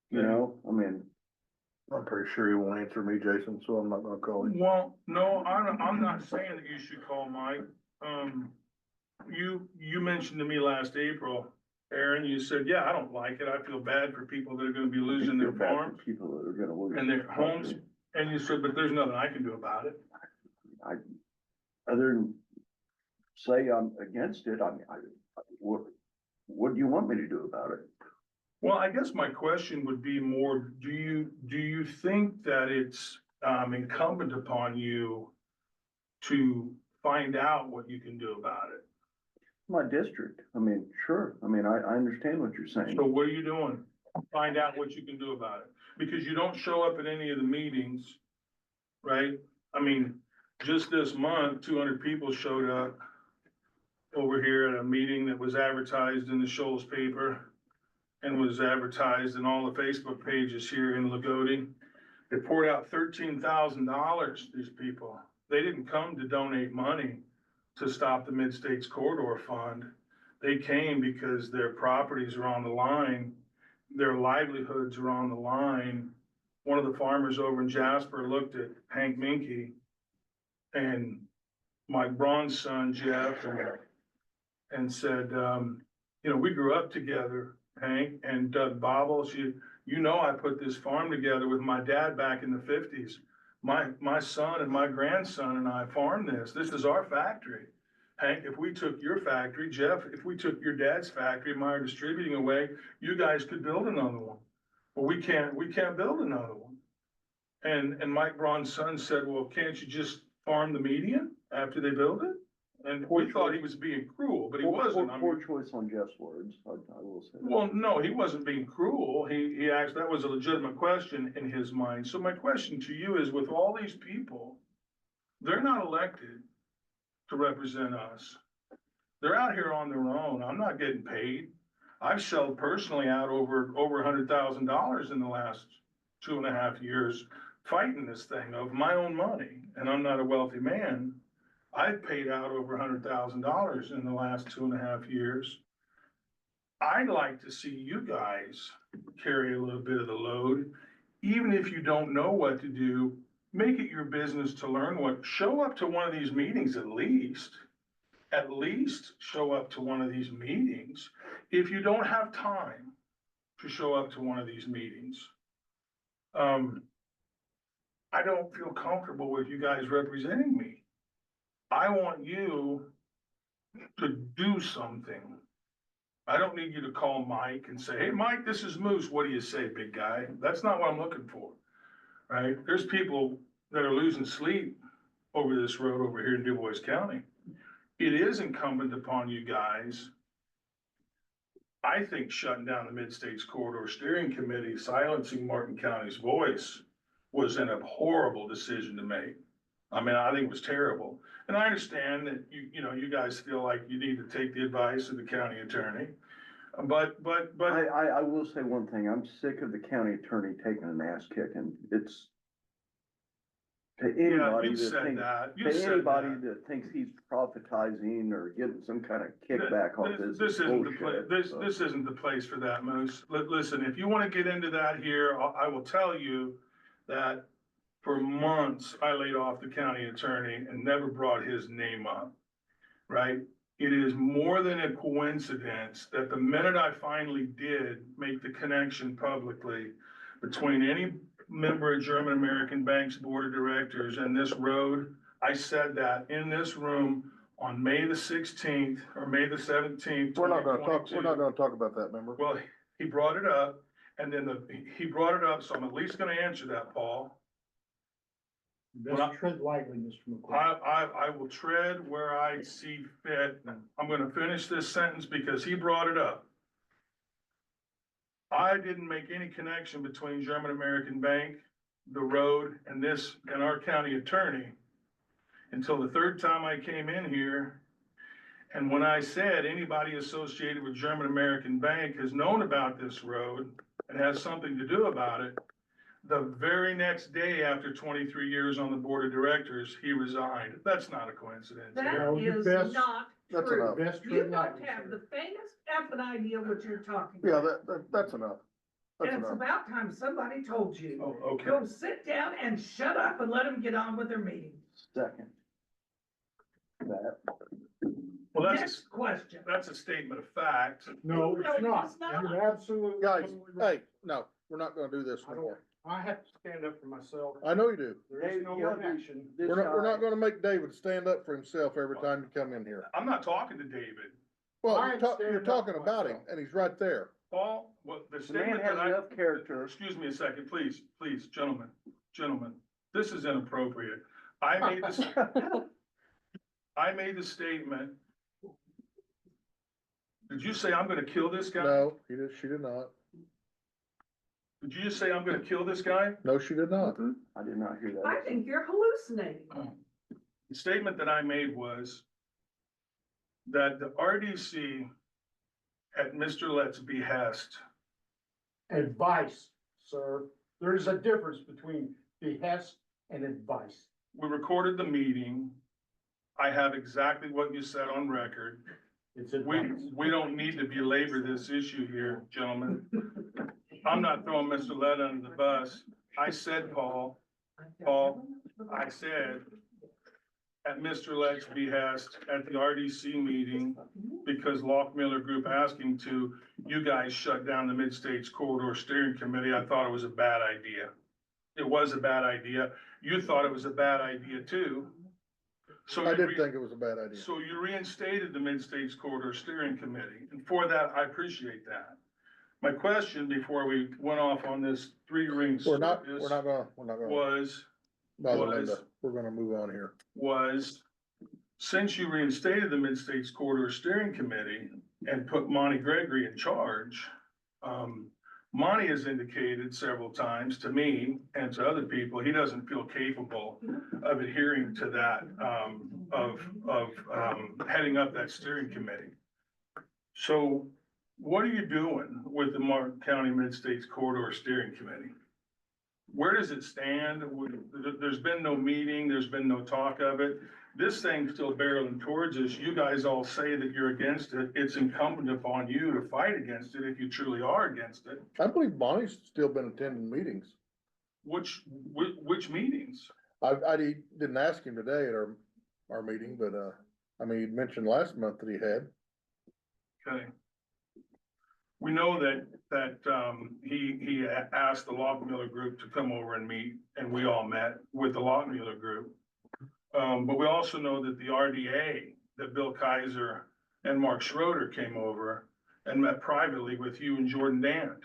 S6: You know, I mean,
S2: I'm pretty sure he won't answer me, Jason, so I'm not gonna call him.
S1: well, no, I'm not saying that you should call Mike. You mentioned to me last April, Aaron, you said, yeah, I don't like it. I feel bad for people that are gonna be losing
S6: feel
S1: their
S6: bad for
S1: farms
S6: people that are gonna lose
S1: and their homes.
S6: property.
S1: And you said, but there's nothing I can do about it.
S6: Other than say I'm against it, I mean, what do you want me to do about it?
S1: Well, I guess my question would be more, do you think that it's incumbent upon you to find out what you can do about it?
S6: My district, I mean, sure, I mean, I understand what you're saying.
S1: So what are you doing? Find out what you can do about it, because you don't show up at any of the meetings, right? I mean, just this month, 200 people showed up over here at a meeting that was advertised in the Shoals paper and was advertised in all the Facebook pages here in Lagodi. They poured out $13,000, these people. they didn't come to donate money to stop the Mid-States Corridor Fund. They came because their properties are on the line, their livelihoods are on the line. One of the farmers over in Jasper looked at Hank Minke and Mike Braun's son, Jeff, and said, you know, we grew up together, Hank, and Doug Bobbles, you know, I put this farm together with my dad back in the 50s. My son and my grandson and I farmed this. This is our factory. Hank, if we took your factory, Jeff, if we took your dad's factory, Meyer Distributing away, you guys could build another one. But we can't build another one. And Mike Braun's son said, well, can't you just farm the median after they build it? And we thought he was being cruel, but he wasn't. I mean,
S6: Poor choice on Jeff's words, I will say. that.
S1: well, no, he wasn't being cruel. He asked, that was a legitimate question in his mind. So my question to you is, with all these people, they're not elected to represent us. They're out here on their own. I'm not getting paid. I've shelled personally out over $100,000 in the last 2.5 years fighting this thing of my own money, and I'm not a wealthy man. I've paid out over $100,000 in the last 2.5 years. I'd like to see you guys carry a little bit of the load. Even if you don't know what to do, make it your business to learn show up to one of these meetings at least. At least show up to one of these meetings. If you don't have time to show up to one of these meetings, I don't feel comfortable with you guys representing me. I want you to do something. I don't need you to call Mike and say, hey, Mike, this is Moose. What do you say, big guy? That's not what I'm looking for, right? There's people that are losing sleep over this road over here in Du Bois County. It is incumbent upon you guys. I think shutting down the Mid-States Corridor Steering Committee, silencing Martin County's voice was an abhorrible decision to make. I mean, I think it was terrible. And I understand that you guys feel like you need to take the advice of the county attorney. But
S6: I will say one thing, I'm sick of the county attorney taking an ass kicking. It's to
S1: yeah,
S6: anybody
S1: you
S6: that
S1: said
S6: thinks,
S1: that. You
S6: to
S1: said
S6: anybody
S1: that.
S6: that thinks he's prophetizing or getting some kind of kickback off this.
S1: This isn't the
S6: bullshit,
S1: place,
S6: so.
S1: this isn't the place for that, Moose. Listen, if you wanna get into that here, I will tell you that for months, I laid off the county attorney and never brought his name up, right? It is more than a coincidence that the minute I finally did make the connection publicly between any member of German American Bank's board of directors and this road, I said that in this room on May the 16th or May the 17th.
S2: We're not gonna talk
S1: 2022.
S2: about that, remember?
S1: Well, he brought it up, and then he brought it up, so I'm at least gonna answer that, Paul.
S10: Best tread lightly, Mr. McCoy.
S1: I will tread where I see fit. I'm gonna finish this sentence because he brought it up. I didn't make any connection between German American Bank, the road, and our county attorney until the third time I came in here. And when I said anybody associated with German American Bank has known about this road and has something to do about it, the very next day after 23 years on the board of directors, he resigned. That's not a coincidence.
S10: No,
S11: That
S10: you
S11: is
S10: best-
S11: not
S2: That's
S11: true.
S2: enough.
S10: Best
S11: You
S10: tread
S11: don't
S10: lightly,
S11: have
S10: sir.
S11: the faintest effing idea what you're talking
S2: Yeah,
S11: about.
S2: that's enough. That's
S11: And it's
S2: enough.
S11: about time somebody told you,
S1: Oh, okay.
S11: go sit down and shut up and let them get on with their meeting.
S6: Second. That.
S1: Well,
S11: Next question.
S1: that's a statement of fact.
S10: No,
S11: No,
S10: it's not.
S11: it's not.
S10: You're absolutely.
S2: Guys,
S10: totally right.
S2: hey, no, we're not gonna do this
S10: I don't,
S2: anymore.
S10: I have to stand up for myself.
S2: I know you do.
S10: There is no
S6: Hey, you know,
S10: action.
S6: This
S2: We're not
S6: guy-
S2: gonna make David stand up for himself every time you come in here.
S1: I'm not talking to David.
S2: Well,
S10: I'm
S2: you're
S10: standing
S2: talking
S10: up for
S2: about him,
S10: myself.
S2: and he's right there.
S1: Paul, what the
S6: The man
S1: statement
S6: has
S1: that
S6: enough character.
S1: excuse me a second, please, gentlemen, this is inappropriate. I made the statement. Did you say I'm gonna kill this guy?
S2: No, she did not.
S1: Did you just say I'm gonna kill this guy?
S2: No, she did not.
S6: I did not hear that.
S11: I think you're hallucinating.
S1: The statement that I made was that the RDC at Mr. Lett's behest,
S10: Advice, sir. There's a difference between behest and advice.
S1: we recorded the meeting. I have exactly what you said on record.
S10: It's in.
S1: We don't need to belabor this issue here, gentlemen. I'm not throwing Mr. Lett under the bus. I said, Paul, I said at Mr. Lett's behest at the RDC meeting, because Lockmiller Group asking to, you guys shut down the Mid-States Corridor Steering Committee. I thought it was a bad idea. It was a bad idea. You thought it was a bad idea too. So
S2: I
S1: you
S2: did
S1: re-
S2: think it was a bad idea.
S1: So you reinstated the Mid-States Corridor Steering Committee, and for that, I appreciate that. My question before we went off on this three-ring
S2: We're not
S1: circus
S2: gonna,
S1: was,
S2: bother
S1: was-
S2: Linda. We're gonna move on here.
S1: since you reinstated the Mid-States Corridor Steering Committee and put Monty Gregory in charge, Monty has indicated several times to me and to other people, he doesn't feel capable of adhering to that, heading up that steering committee. So what are you doing with the Martin County Mid-States Corridor Steering Committee? Where does it stand? There's been no meeting, there's been no talk of it. This thing's still barreling towards us. You guys all say that you're against it. It's incumbent upon you to fight against it if you truly are against it.
S2: I believe Bonnie's still been attending meetings.
S1: Which meetings?
S2: I didn't ask him today at our meeting, but, I mean, he'd mentioned last month that he had.
S1: Okay. We know that he asked the Lockmiller Group to come over and meet, and we all met with the Lockmiller Group. But we also know that the RDA, that Bill Kaiser and Mark Schroeder came over and met privately with you and Jordan Dant.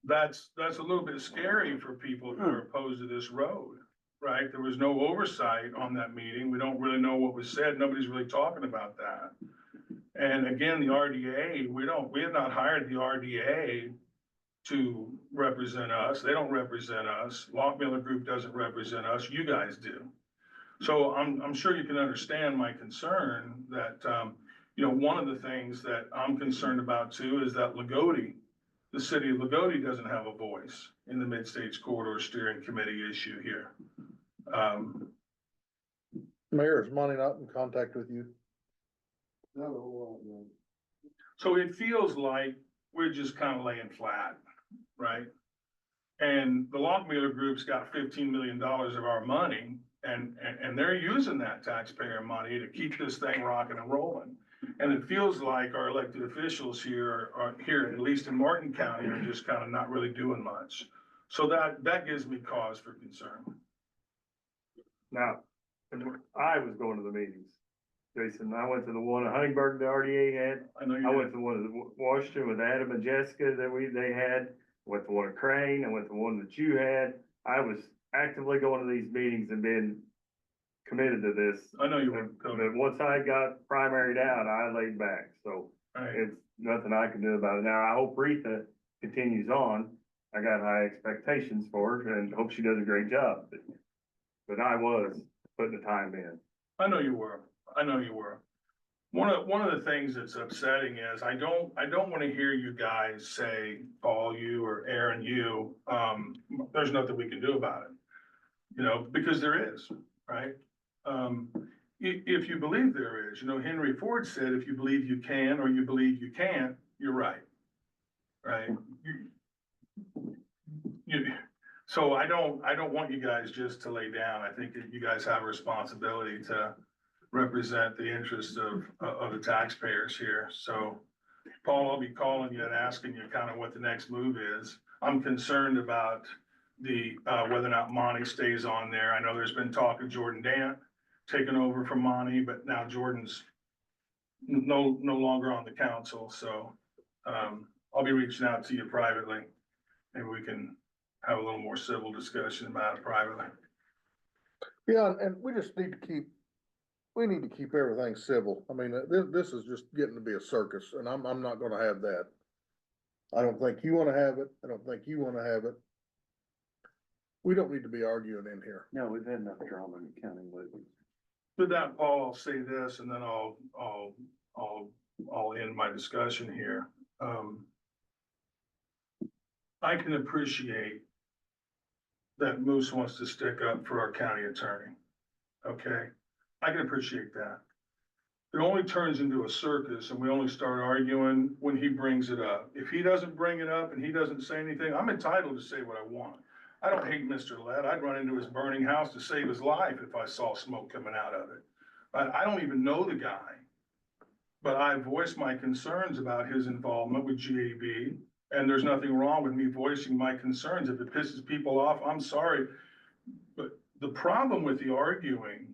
S1: That's a little bit scary for people who are opposed to this road, right? There was no oversight on that meeting. We don't really know what was said. Nobody's really talking about that. And again, the RDA, we have not hired the RDA to represent us. They don't represent us. Lockmiller Group doesn't represent us. You guys do. So I'm sure you can understand my concern that, one of the things that I'm concerned about too is that Lagodi, the city of Lagodi doesn't have a voice in the Mid-States Corridor Steering Committee issue here.
S2: Mayor, is Monty not in contact with you?
S1: So it feels like we're just kind of laying flat, right? And the Lockmiller Group's got $15 million of our money, and they're using that taxpayer money to keep this thing rocking and rolling. And it feels like our elected officials here, at least in Martin County, are just kind of not really doing much. So that gives me cause for concern.
S8: Now, I was going to the meetings. Jason, I went to the one at Huntingburg the RDA had.
S1: I know
S8: I
S1: you
S8: went to one in Washington with Adam and Jessica that they had. Went to one at Crane. I went to one that you had. I was actively going to these meetings and being committed to this.
S1: I know you were.
S8: But once I got primaried out, I laid back. So
S1: Right.
S8: it's nothing I can do about it. Now, I hope Retha continues on. I got high expectations for her and hope she does a great job. But I was putting the time in.
S1: I know you were. One of the things that's upsetting is I don't want to hear you guys say, Paul, you or Aaron, you, there's nothing we can do about it. Because there is, right? If you believe there is, Henry Ford said, if you believe you can, or you believe you can't, you're right. Right? So I don't want you guys just to lay down. I think that you guys have a responsibility to represent the interests of the taxpayers here. So, Paul, I'll be calling you and asking you kind of what the next move is. I'm concerned about whether or not Monty stays on there. I know there's been talk of Jordan Dant taking over from Monty, but now Jordan's no longer on the council. So, I'll be reaching out to you privately. Maybe we can have a little more civil discussion about it privately.
S2: Yeah, and we just need to keep everything civil. I mean, this is just getting to be a circus, and I'm not gonna have that. I don't think you wanna have it. I don't think you wanna have it. We don't need to be arguing in here.
S6: No, we've had enough drama in the county lately.
S1: With that, Paul, I'll say this, and then I'll end my discussion here. I can appreciate that Moose wants to stick up for our county attorney. Okay, I can appreciate that. It only turns into a circus and we only start arguing when he brings it up. If he doesn't bring it up and he doesn't say anything, I'm entitled to say what I want. I don't hate Mr. Lett. I'd run into his burning house to save his life if I saw smoke coming out of it. I don't even know the guy. But I voiced my concerns about his involvement with GAB, and there's nothing wrong with me voicing my concerns. If it pisses people off, I'm sorry. But the problem with the arguing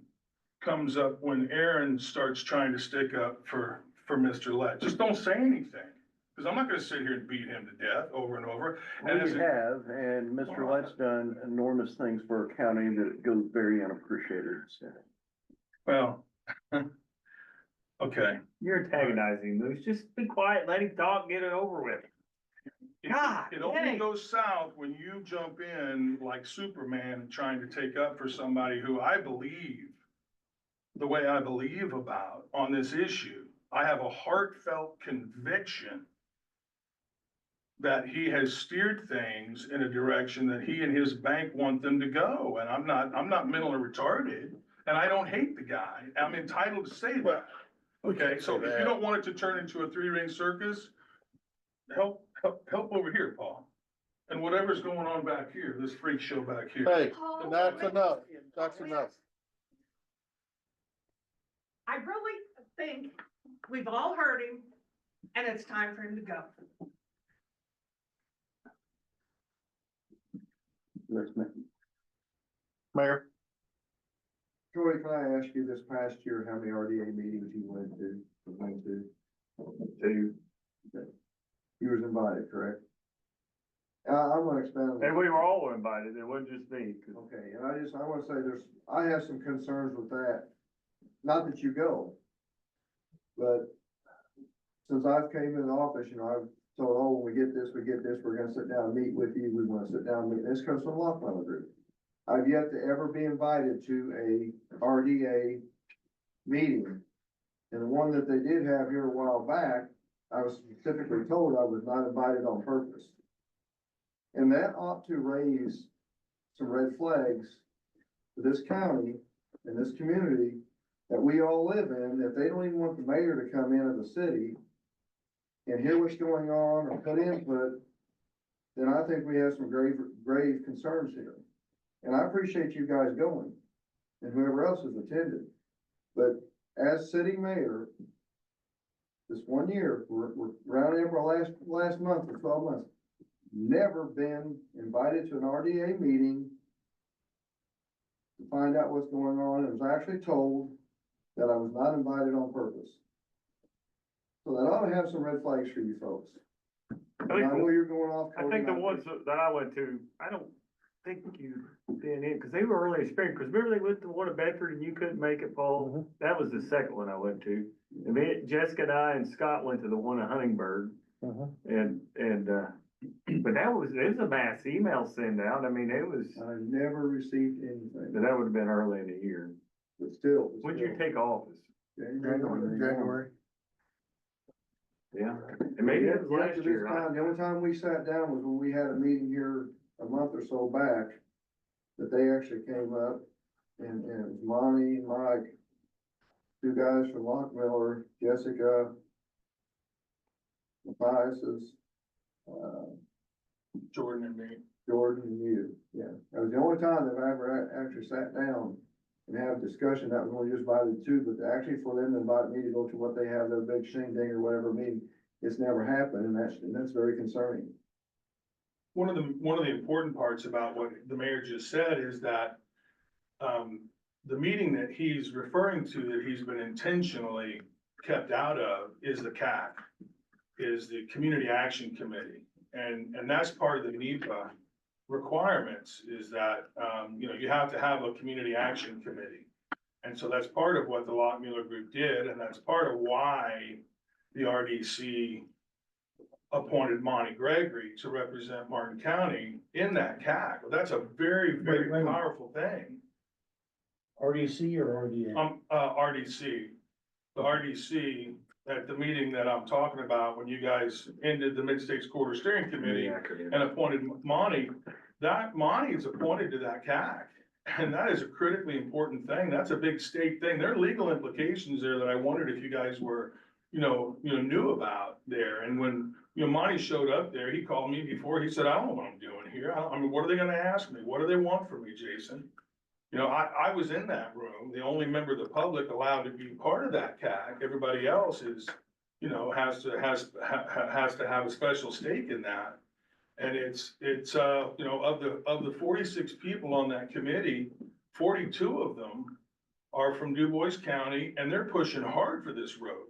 S1: comes up when Aaron starts trying to stick up for Mr. Lett. Just don't say anything, because I'm not gonna sit here and beat him to death over and over. And as
S6: We
S1: a-
S6: have, and Mr. Lett's done enormous things for a county that goes very unappreciated.
S1: Well, okay.
S8: You're antagonizing Moose. Just be quiet, let him talk, get it over with. God
S1: It only
S8: dang.
S1: goes south when you jump in like Superman trying to take up for somebody who I believe the way I believe about on this issue. I have a heartfelt conviction that he has steered things in a direction that he and his bank want them to go. And I'm not mentally retarded, and I don't hate the guy. I'm entitled to say that. Okay, so if you don't want it to turn into a three-ring circus, help over here, Paul. And whatever's going on back here, this freak show back here.
S2: Hey, and that's enough, that's enough.
S11: I really think we've all heard him, and it's time for him to go.
S2: Mayor?
S12: Joey, can I ask you this past year, how many RDA meetings you went to?
S8: Two.
S12: You was invited, correct? I'm gonna expand on that.
S8: And we were all invited, it wasn't just me. 'Cause
S12: Okay, and I wanna say I have some concerns with that. Not that you go. But since I've came in office, I've told, oh, when we get this, we're gonna sit down and meet with you, we wanna sit down and meet. This comes from Lockwood Group. I've yet to ever be invited to a RDA meeting. And the one that they did have here a while back, I was specifically told I was not invited on purpose. And that ought to raise some red flags for this county and this community that we all live in, that they don't even want the mayor to come into the city and hear what's going on or put input, then I think we have some grave concerns here. And I appreciate you guys going and whoever else has attended. But as city mayor, this 1 year, we're around April last month for 12 months, never been invited to an RDA meeting to find out what's going on, and was actually told that I was not invited on purpose. So that ought to have some red flags for you folks. And I know you're going off.
S8: I think the ones that I went to, I don't think you've been in, cause they were early experience, cause remember they went to one in Bedford and you couldn't make it, Paul? That was the second one I went to. And me, Jessica and I and Scott went to the one in Huntingburg. And, but it was a mass email send out. I mean, it was,
S12: I never received anything,
S8: that would have been early in the year.
S12: but still.
S8: When'd you take office?
S12: January.
S8: Yeah. And maybe it was
S12: Yet
S8: last
S12: to this
S8: year.
S12: time, the only time we sat down was when we had a meeting here a month or so back, that they actually came up, and it was Monty, Mike, two guys from Lockmiller, Jessica, Matthias's,
S1: Jordan and me.
S12: Jordan and you, yeah. That was the only time that I ever actually sat down and had a discussion. That was only just invited two, but actually for them to invite me to go to what they have, their big shindig or whatever meeting, it's never happened, and that's very concerning.
S1: One of the important parts about what the mayor just said is that, the meeting that he's referring to, that he's been intentionally kept out of, is the CAC, is the Community Action Committee. And that's part of the NEPA requirements, is that, you have to have a Community Action Committee. And so that's part of what the Lockmuller Group did, and that's part of why the RDC appointed Monty Gregory to represent Martin County in that CAC. Well, that's a very, very
S10: Wait a minute.
S1: powerful thing.
S10: RDC or RDA?
S1: RDC, the RDC, at the meeting that I'm talking about, when you guys ended the Mid-States Corridor Steering Committee and appointed Monty, that Monty is appointed to that CAC. And that is a critically important thing. That's a big state thing. There are legal implications there that I wondered if you guys were, knew about there. And when, Monty showed up there, he called me before, he said, I don't know what I'm doing here. I mean, what are they gonna ask me? What do they want from me, Jason? I was in that room, the only member of the public allowed to be part of that CAC. Everybody else is, has to have a special stake in that. And it's, of the 46 people on that committee, 42 of them are from Du Bois County, and they're pushing hard for this road.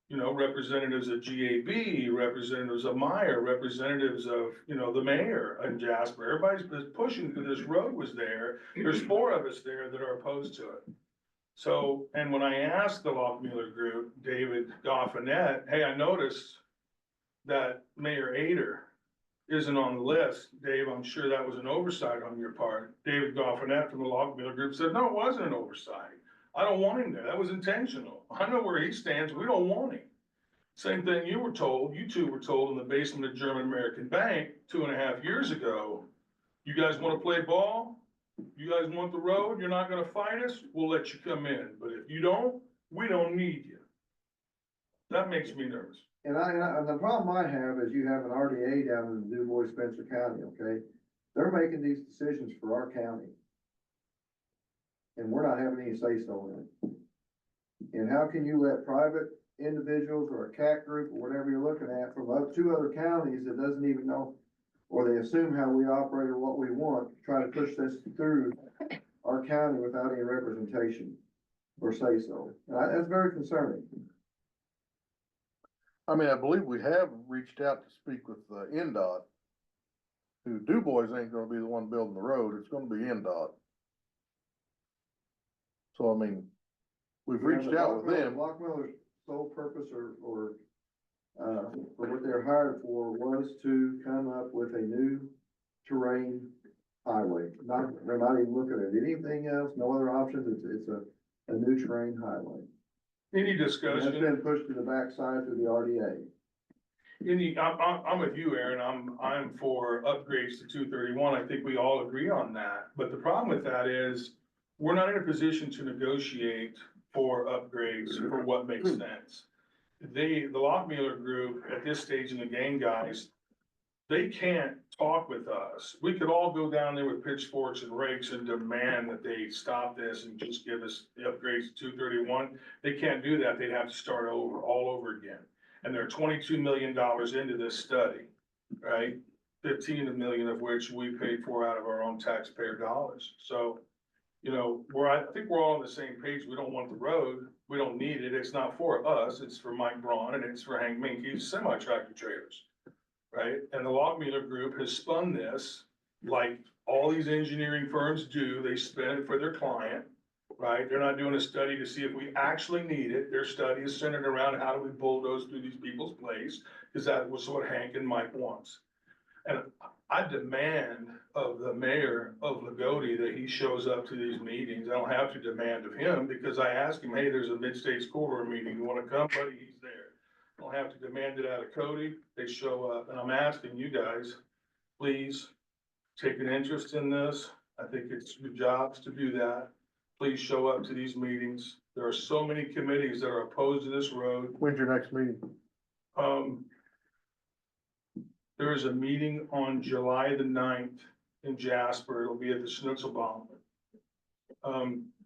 S1: Representatives of GAB, representatives of Meyer, representatives of, the mayor in Jasper, everybody's pushing for this road was there. There's 4 of us there that are opposed to it. So, and when I asked the Lockmuller group, David Goffinette, hey, I noticed that Mayor Ader isn't on the list. Dave, I'm sure that was an oversight on your part. David Goffinette from the Lockmuller group said, no, it wasn't an oversight. I don't want him there. That was intentional. I know where he stands. We don't want him. Same thing you two were told in the basement of German American Bank 2.5 years ago. You guys want to play ball? You guys want the road? You're not gonna fight us? We'll let you come in. But if you don't, we don't need you. That makes me nervous.
S12: And the problem I have is you have an RDA down in Du Bois, Spencer County, okay? They're making these decisions for our county. And we're not having any say-so in it. And how can you let private individuals or a CAC group or whatever you're looking at from 2 other counties that doesn't even know, or they assume how we operate or what we want, try to push this through our county without any representation or say-so? That's very concerning.
S2: I mean, I believe we have reached out to speak with NDOT, who Du Bois ain't gonna be the one building the road, it's gonna be NDOT. So, I mean, we've reached out with them.
S12: Lockmiller's sole purpose or what they're hired for was to come up with a new terrain highway. They're not even looking at anything else, no other options. It's a new terrain highway.
S1: Any
S12: And that's
S1: discussion?
S12: been pushed to the backside through the RDA.
S1: I'm with you, Aaron. I'm for upgrades to 231. I think we all agree on that. But the problem with that is we're not in a position to negotiate for upgrades for what makes sense. The Lockmuller group at this stage in the game, guys, they can't talk with us. We could all go down there with pitchforks and rakes and demand that they stop this and just give us the upgrades to 231. They can't do that. They'd have to start all over again. And they're $22 million into this study, right? 15 million of which we paid for out of our own taxpayer dollars. So, I think we're all on the same page. We don't want the road. We don't need it. It's not for us. It's for Mike Braun and it's for Hank Minke's semi-tractor trailers, right? And the Lockmuller group has spun this like all these engineering firms do. They spin it for their client, right? They're not doing a study to see if we actually need it. Their study is centered around how do we bulldoze through these people's place, because that was what Hank and Mike wants. And I demand of the mayor of Lagodi that he shows up to these meetings. I don't have to demand of him because I asked him, hey, there's a mid-states corridor meeting. You wanna come, buddy? He's there. I don't have to demand it out of Cody. They show up, and I'm asking you guys, please take an interest in this. I think it's your jobs to do that. Please show up to these meetings. There are so many committees that are opposed to this road.
S2: When's your next meeting?
S1: There is a meeting on July the 9th in Jasper. It'll be at the Schnitzelbaum.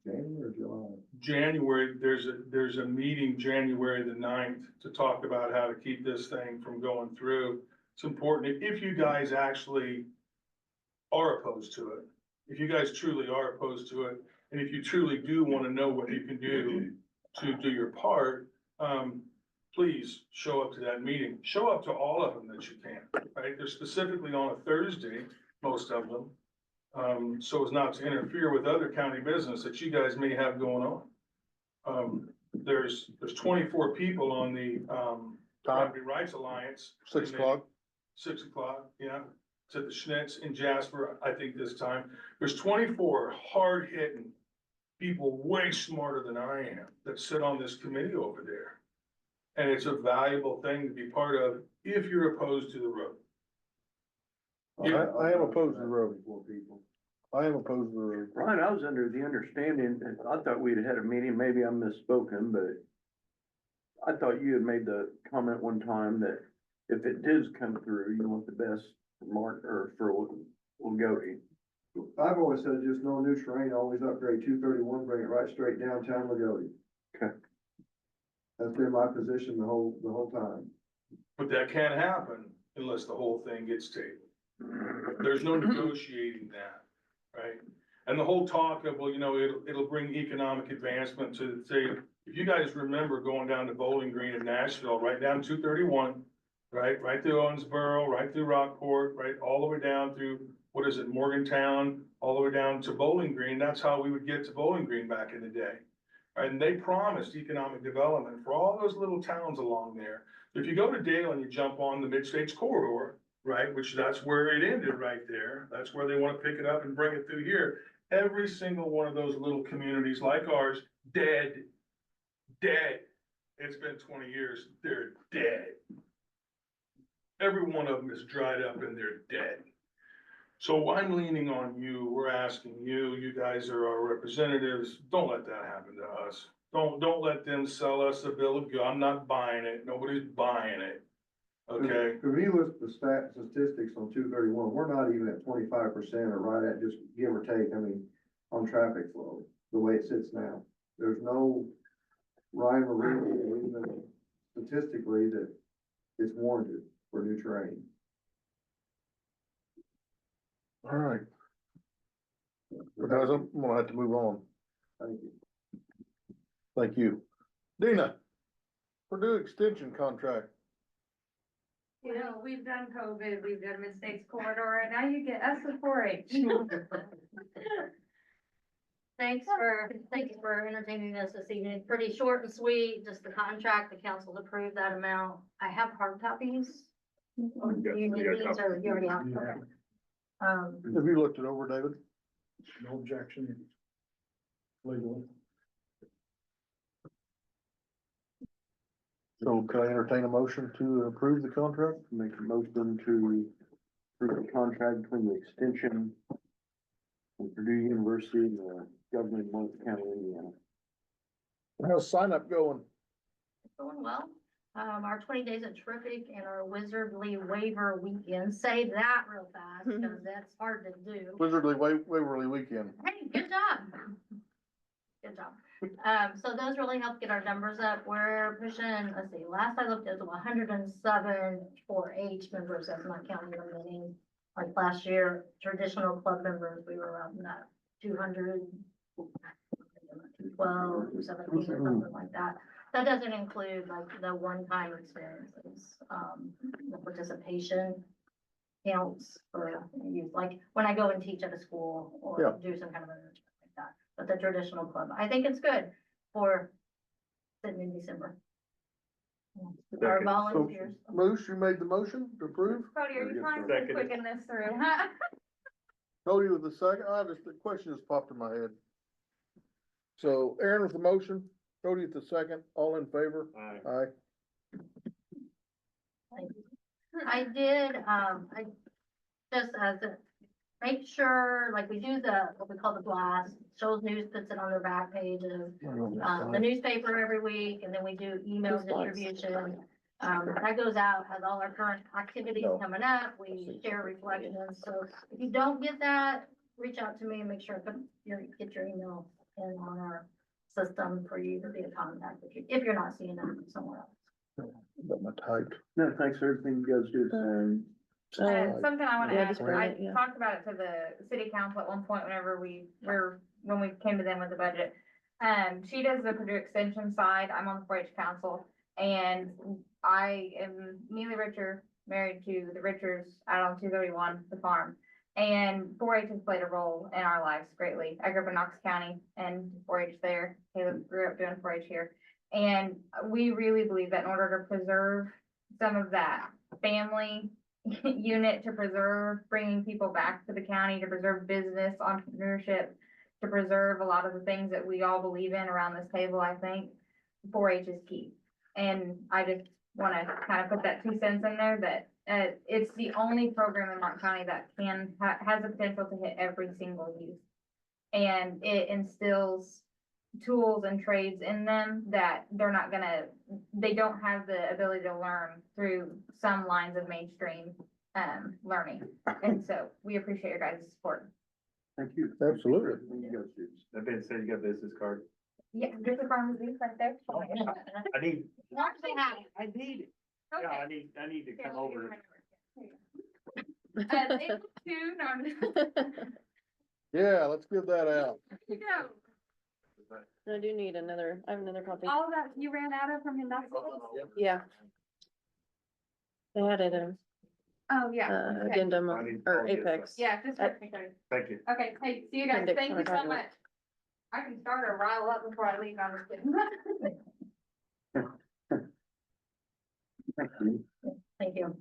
S12: January or July?
S1: January, there's a meeting January the 9th to talk about how to keep this thing from going through. It's important, if you guys actually are opposed to it, if you guys truly are opposed to it, and if you truly do want to know what you can do to do your part, please show up to that meeting. Show up to all of them that you can, right? They're specifically on a Thursday, most of them. So as not to interfere with other county business that you guys may have going on. There's 24 people on the, Property Rights Alliance.
S2: 6 o'clock?
S1: 6 o'clock, yeah. It's at the Schnitz in Jasper, I think this time. There's 24 hard-hitting people way smarter than I am that sit on this committee over there. And it's a valuable thing to be part of if you're opposed to the road.
S2: I am opposed to the road.
S12: For people.
S2: I am opposed to the road.
S6: Ryan, I was under the understanding, and I thought we'd had a meeting, maybe I'm misspoken, but I thought you had made the comment one time that if it does come through, you want the best for Mark, or for Lagodi.
S12: I've always said just no new terrain, always upgrade 231, bring it right straight downtown Lagodi.
S6: Okay.
S12: That's been my position the whole time.
S1: But that can't happen unless the whole thing gets tabled. There's no negotiating that, right? And the whole talk of, well, you know, it'll bring economic advancement to say, if you guys remember going down to Bowling Green in Nashville, right down 231, right through Owensboro, right through Rockport, right all the way down through, what is it, Morgantown, all the way down to Bowling Green. That's how we would get to Bowling Green back in the day. And they promised economic development for all those little towns along there. If you go to Dale and you jump on the Mid-States Corridor, right, which that's where it ended right there. That's where they want to pick it up and bring it through here. Every single one of those little communities like ours, dead. It's been 20 years, they're dead. Every one of them is dried up and they're dead. So I'm leaning on you, we're asking you, you guys are our representatives, don't let that happen to us. Don't let them sell us a bill of goods. I'm not buying it, nobody's buying it. Okay,
S12: If you look at the statistics on 231, we're not even at 25% or right at just give or take, I mean, on traffic flow, the way it sits now. There's no rhyme or reason, or even statistically, that it's warranted for new terrain.
S2: All right. Guys, I'm gonna have to move on.
S12: Thank you.
S2: Thank you. Dina, Purdue Extension contract.
S13: You know, we've done COVID, we've done Mid-States Corridor, and now you get us a 4-H.
S14: Thanks for entertaining us this evening. Pretty short and sweet, just the contract, the council's approved that amount. I have hard copies. You need these, or you already have, okay.
S2: Have you looked it over, David?
S10: No objection. Legally.
S2: So can I entertain a motion to approve the contract?
S6: Make a motion to approve the contract between the extension and Purdue University and the government of Monmouth County, Indiana.
S2: How's sign up going?
S14: It's going well. Our 20 days are terrific, and our Wizardly Waiver Weekend, say that real fast, because that's hard to do.
S2: Wizardly Waverly Weekend.
S14: Hey, good job. Good job. So those really help get our numbers up. We're pushing, let's see, last I looked, it was 107 4-H members, that's not counting the many. Like last year, traditional club members, we were around that 200, 212, 217, or something like that. That doesn't include like the one-time experiences, the participation counts for youth, like when I go and teach at a school or do some kind of enrichment like that. But the traditional club, I think it's good for sitting in December. Our volunteers.
S2: Moose, you made the motion to approve?
S13: Cody, are you trying to quicken this through?
S2: Cody with the second, the question just popped in my head. So Aaron with the motion, Cody with the second, all in favor? Aye.
S14: I did, I just as a, make sure, like we do what we call the blast, Shoals News puts it on their back page of, the newspaper every week, and then we do email distribution. That goes out, has all our current activities coming up, we share reflections, so if you don't get that, reach out to me and make sure get your email in on our system for you to be a contact if you're not seeing it somewhere else.
S2: Got my typed.
S6: No, thanks for everything you guys do.
S13: Something I wanna
S3: Yeah,
S13: add,
S3: just bring
S13: I
S3: it, yeah.
S13: talked about it to the city council at one point whenever when we came to them with the budget. She does the Purdue Extension side, I'm on the 4-H council, and I am Neely Richer, married to the Richards out on 231, the farm. And 4-H has played a role in our lives greatly. I grew up in Knox County and 4-H there. Caleb grew up doing 4-H here. And we really believe that in order to preserve some of that family unit, to preserve bringing people back to the county, to preserve business, entrepreneurship, to preserve a lot of the things that we all believe in around this table, I think 4-H is key. And I just want to kind of put that 2 cents in there that it's the only program in Martin County that has the potential to hit every single youth. And it instills tools and trades in them that they don't have the ability to learn through some lines of mainstream, learning. And so we appreciate your guys' support.
S8: Thank you.
S2: Absolutely.
S8: That being said, you got business card.
S13: Yeah, there's a farmer's leaf right there.
S8: I need,
S13: Watch they have it.
S8: I need it. Yeah,
S13: Okay.
S8: I need to
S13: Here,
S8: come
S13: let me
S8: over.
S13: give you my number. April 2, no, I'm just.
S2: Yeah, let's give that out.
S13: Here you go.
S3: I do need another, I have another copy.
S13: All that you ran out of from Hindasa's?
S3: Yeah. They had it in,
S13: Oh, yeah. Okay.
S3: addendum
S8: I need
S3: or
S8: all this
S3: Apex.
S13: Yeah, just.
S3: Uh,
S8: Thank you.
S13: Okay, hey, see you guys.
S3: Appendix
S13: Thank
S3: when
S13: you
S3: I
S13: so
S3: graduate.
S13: much. I can start a rile up before I leave. I'm just kidding. Thank you.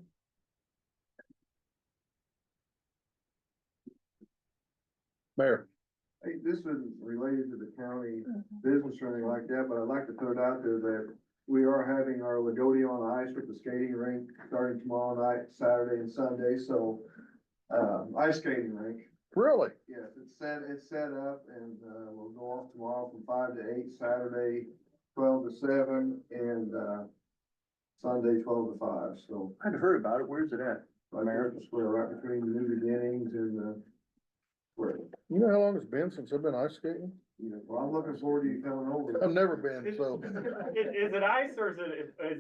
S2: Mayor,
S12: Hey, this isn't related to the county business or anything like that, but I'd like to throw it out there that we are having our Lagodi on Ice with the skating rink starting tomorrow night, Saturday and Sunday, so, ice skating rink.
S2: really?
S12: Yes, it's set up and, we'll go off tomorrow from 5 to 8, Saturday 12 to 7, and, Sunday 12 to 5, so.
S8: I'd heard about it. Where's it at?
S12: American Square, right between the New Beginnings and the square.
S2: You know how long it's been since I've been ice skating?
S12: Well, I'm looking forward to you coming over.
S2: I've never been, so.
S8: Is it ice or is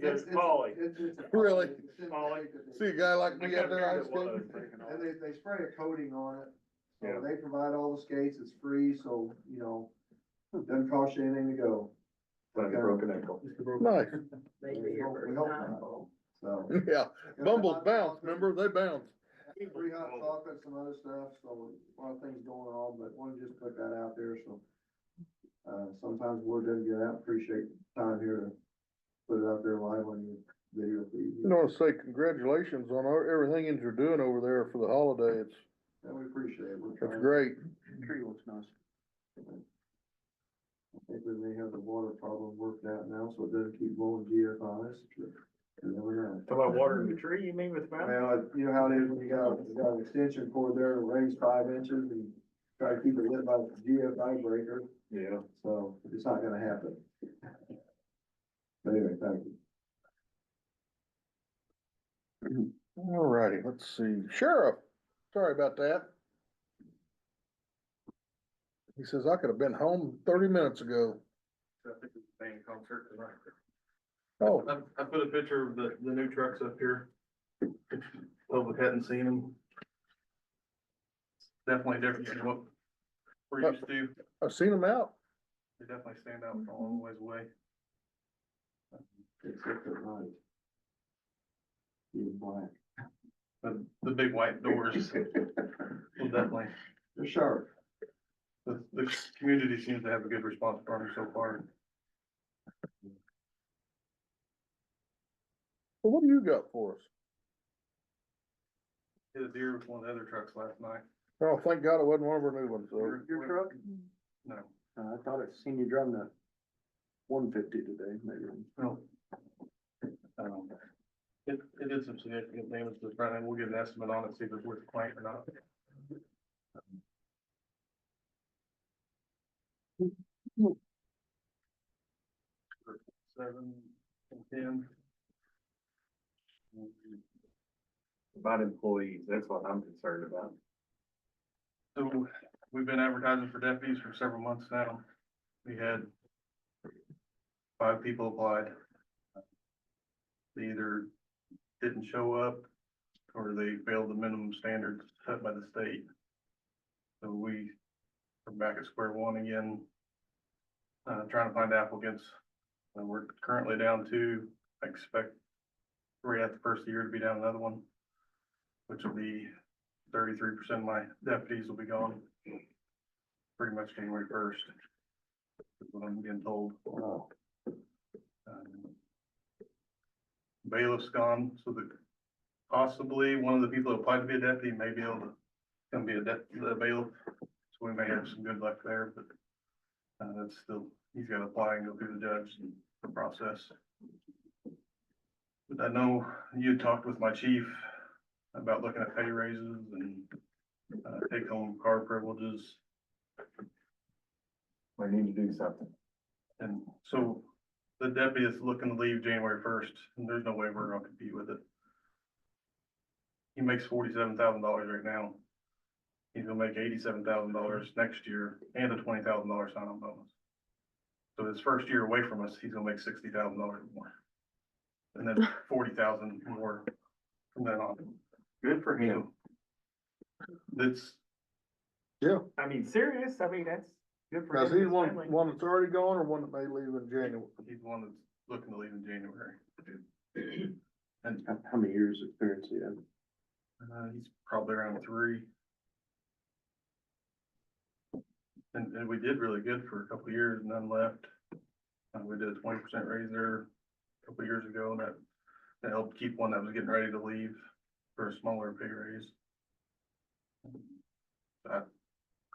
S12: It's-
S8: it poly?
S12: it's
S2: Really?
S12: it's synthetic
S8: Poly?
S12: that they-
S2: See a guy like me out there
S8: I
S2: ice
S8: could've
S2: skating?
S8: figured it was.
S12: And they spray a coating on it,
S8: Yeah.
S12: so they provide all the skates, it's free, so, you know, doesn't cost you anything to go.
S8: Like a broken ankle.
S2: Nice,
S12: We hope not, so.
S2: yeah. Bumbles bounce, remember? They bounce.
S12: Free hot chocolate, some other stuff, so a lot of things going on, but wanted to just put that out there, so. Sometimes word doesn't get out, appreciate the time here to put it out there live on your video feed.
S2: You know, I want to say congratulations on everything that you're doing over there for the holiday.
S12: And we appreciate it. We're
S2: It's
S12: trying.
S2: great.
S8: Tree looks nice.
S12: I think we may have the water problem worked out now, so it doesn't keep blowing GFIs. You never know.
S8: Talk about watering the tree, you mean with the mountain?
S12: Well, you know how it is when you got an extension cord there that rains 5 inches and try to keep it lit by the GFI breaker,
S8: Yeah.
S12: so it's not gonna happen. But anyway, thank you.
S2: All righty, let's see. Sheriff, sorry about that. He says I could have been home 30 minutes ago.
S5: I think it's a band concert tonight.
S2: Oh,
S5: I put a picture of the new trucks up here. Public hadn't seen them. Definitely different than what we're used to.
S2: I've seen them out.
S5: They definitely stand out from a long ways away.
S12: Except at night. Being black.
S5: The big white doors will definitely,
S12: They're sharp.
S5: the community seems to have a good response from them so far.
S2: Well, what do you got for us?
S5: Hit a deer with one of the other trucks last night.
S2: Oh, thank God it wasn't one of our new ones, so.
S8: Your truck?
S5: No,
S8: I thought I'd seen you driving the 150 today, maybe.
S5: no. It did some significant damage to the front end. We'll get an estimate on it, see if it's worth the claim or not. Seven and 10.
S8: About employees, that's what I'm concerned about.
S5: So we've been advertising for deputies for several months now. We had 5 people applied. They either didn't show up or they failed the minimum standards set by the state. So we are back at square one again, trying to find applicants. And we're currently down to, I expect right at the first of the year to be down another one, which will be 33% of my deputies will be gone. Pretty much January 1st. Is what I'm getting told. Bailiff's gone, so possibly one of the people who applied to be a deputy may be able to come be a bailiff. So we may have some good luck there, but that's still, he's got to apply and go through the judge and the process. But I know you talked with my chief about looking at pay raises and, take home car privileges.
S8: We need to do something.
S5: And so the deputy is looking to leave January 1st, and there's no way we're gonna compete with it. He makes $47,000 right now. He's gonna make $87,000 next year and a $20,000 sign-on bonus. So his first year away from us, he's gonna make $60,000 more. And then 40,000 more from then on.
S8: Good for him.
S5: It's,
S8: I mean, serious, I mean, that's good for him.
S2: Now, is
S8: and
S2: he
S8: his
S2: one,
S8: family.
S2: one that's already gone or one that may leave in January?
S5: he's the one that's looking to leave in January. And,
S6: How many years experience do you have?
S5: he's probably around 3. And we did really good for a couple of years, none left. We did a 20% raise there a couple of years ago, and that helped keep one that was getting ready to leave for a smaller pay raise.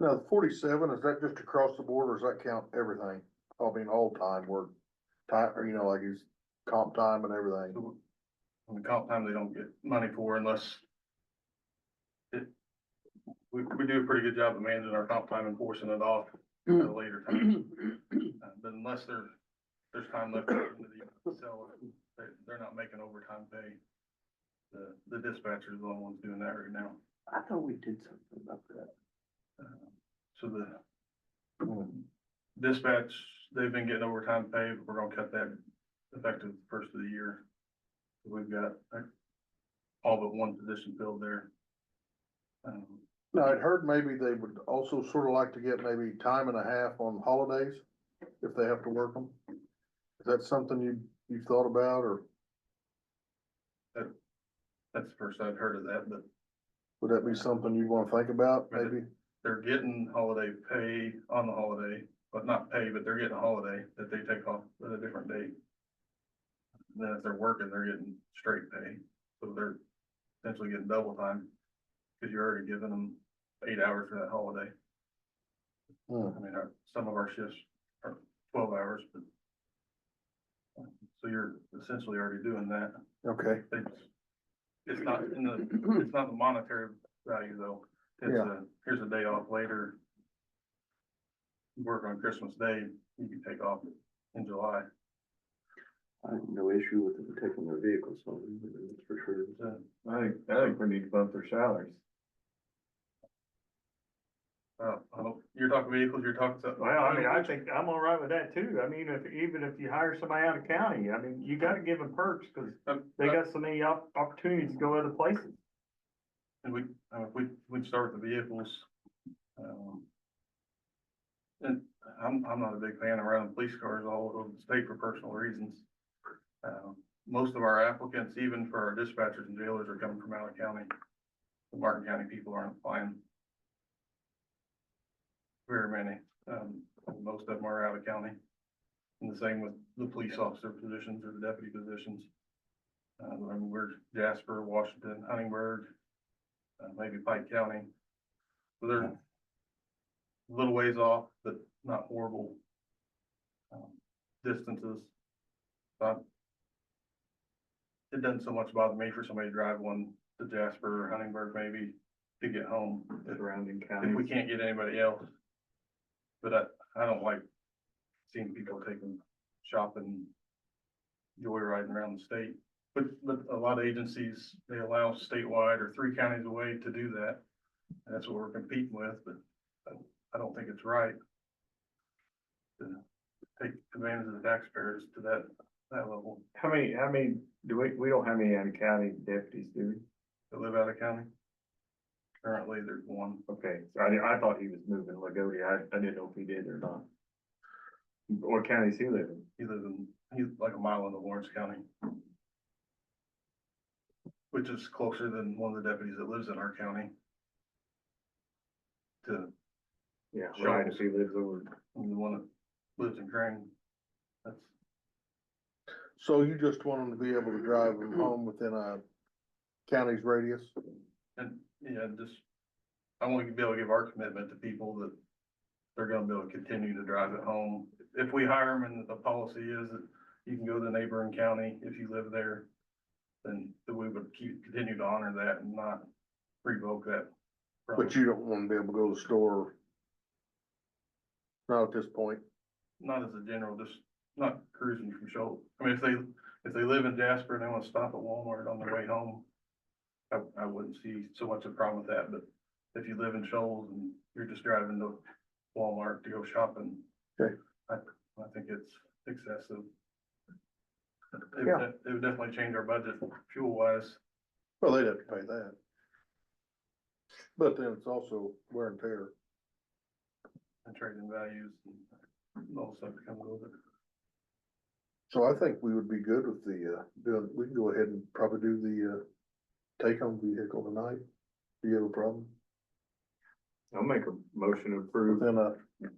S2: Now, the 47, is that just across the board or does that count everything? I mean, all time work, time, or you know, like his comp time and everything.
S5: So, on the comp time, they don't get money for unless we do a pretty good job of managing our comp time and forcing it off at a later time. But unless there's time left in the cell, they're not making overtime pay. The dispatchers are the only ones doing that right now.
S6: I thought we did something about that.
S5: So the dispatch, they've been getting overtime pay, but we're gonna cut that effective the first of the year. We've got all but one position filled there.
S2: Now, I'd heard maybe they would also sort of like to get maybe time and a half on holidays if they have to work them. Is that something you've thought about or
S5: That's the first I've heard of that, but
S2: would that be something you'd want to think about maybe?
S5: they're getting holiday pay on the holiday, but not pay, but they're getting a holiday that they take off at a different date. Then if they're working, they're getting straight pay, so they're essentially getting double time, cause you're already giving them 8 hours for that holiday. I mean, some of our shifts are 12 hours, but so you're essentially already doing that.
S2: Okay,
S5: It's not it's not the monetary value though. Here's a day off later. You work on Christmas Day, you can take off in July.
S6: I have no issue with them taking their vehicles home, that's for sure.
S8: I think we need to bump their salaries.
S5: You're talking vehicles, you're talking something.
S8: Well, I mean, I think I'm all right with that too. I mean, even if you hire somebody out of county, I mean, you gotta give them perks, cause they got so many opportunities to go other places.
S5: And we'd start with the vehicles. And I'm not a big fan of running police cars all over the state for personal reasons. Most of our applicants, even for our dispatchers and jailers, are coming from out of county. The Martin County people aren't applying. Very many, most of them are out of county. And the same with the police officer positions or the deputy positions. I mean, we're Jasper, Washington, Huntingburg, maybe Pike County. So they're a little ways off, but not horrible distances. But it doesn't so much bother me for somebody to drive one to Jasper or Huntingburg maybe to get home.
S8: Surrounding
S5: If
S8: counties.
S5: we can't get anybody else. But I don't like seeing people taking shopping, joyriding around the state. But a lot of agencies, they allow statewide or 3 counties away to do that. And that's what we're competing with, but I don't think it's right to take advantage of the taxpayers to that level.
S8: How many we don't have any out of county deputies, do we?
S5: To live out of county. Currently, there's one.
S8: Okay, so I thought he was moving Lagodia. I didn't know if he did or not. What county does he live in?
S5: He's like a mile into Lawrence County. Which is closer than one of the deputies that lives in our county.
S8: Yeah, right, if he lives over.
S5: The one that lives in Crane. That's,
S2: so you just want them to be able to drive them home within a county's radius?
S5: and yeah, I want to be able to give our commitment to people that they're gonna be able to continue to drive it home. If we hire them and the policy is that you can go to the neighboring county if you live there.
S6: then we would continue to honor that and not revoke that.
S2: But you don't wanna be able to go to the store. Not at this point.
S6: Not as a general, just not cruising from Shoals. I mean, if they live in Jasper and they wanna stop at Walmart on their way home, I wouldn't see so much of a problem with that, but if you live in Shoals and you're just driving to Walmart to go shopping.
S2: Okay.
S6: I think it's excessive.
S2: Yeah.
S6: It would definitely change our budget fuel wise.
S2: Well, they'd have to pay that. But then it's also wear and tear.
S6: And trading values and all the stuff that comes with it.
S2: So I think we would be good with the, we can go ahead and probably do the, take-home vehicle tonight. Do you have a problem?
S8: I'll make a motion to approve
S2: Within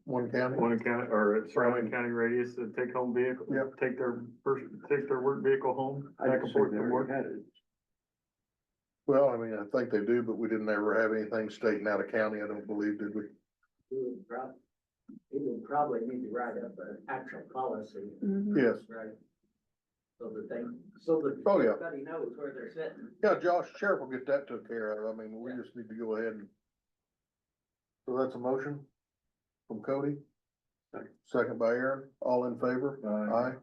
S2: one county?
S8: one county, or surrounding county radius to take home vehicle,
S2: Yep.
S8: take their work vehicle home, back and forth to work.
S2: Well, I mean, I think they do, but we didn't ever have anything stating out of county, I don't believe, did we?
S15: We would probably need to write up an actual policy,
S3: Mhm.
S2: Yes.
S15: right? So that
S2: Oh, yeah.
S15: everybody knows where they're sitting.
S2: Yeah, Josh, Sheriff will get that took care of. I mean, we just need to go ahead and. So that's a motion from Cody. Second by Aaron, all in favor? Aye.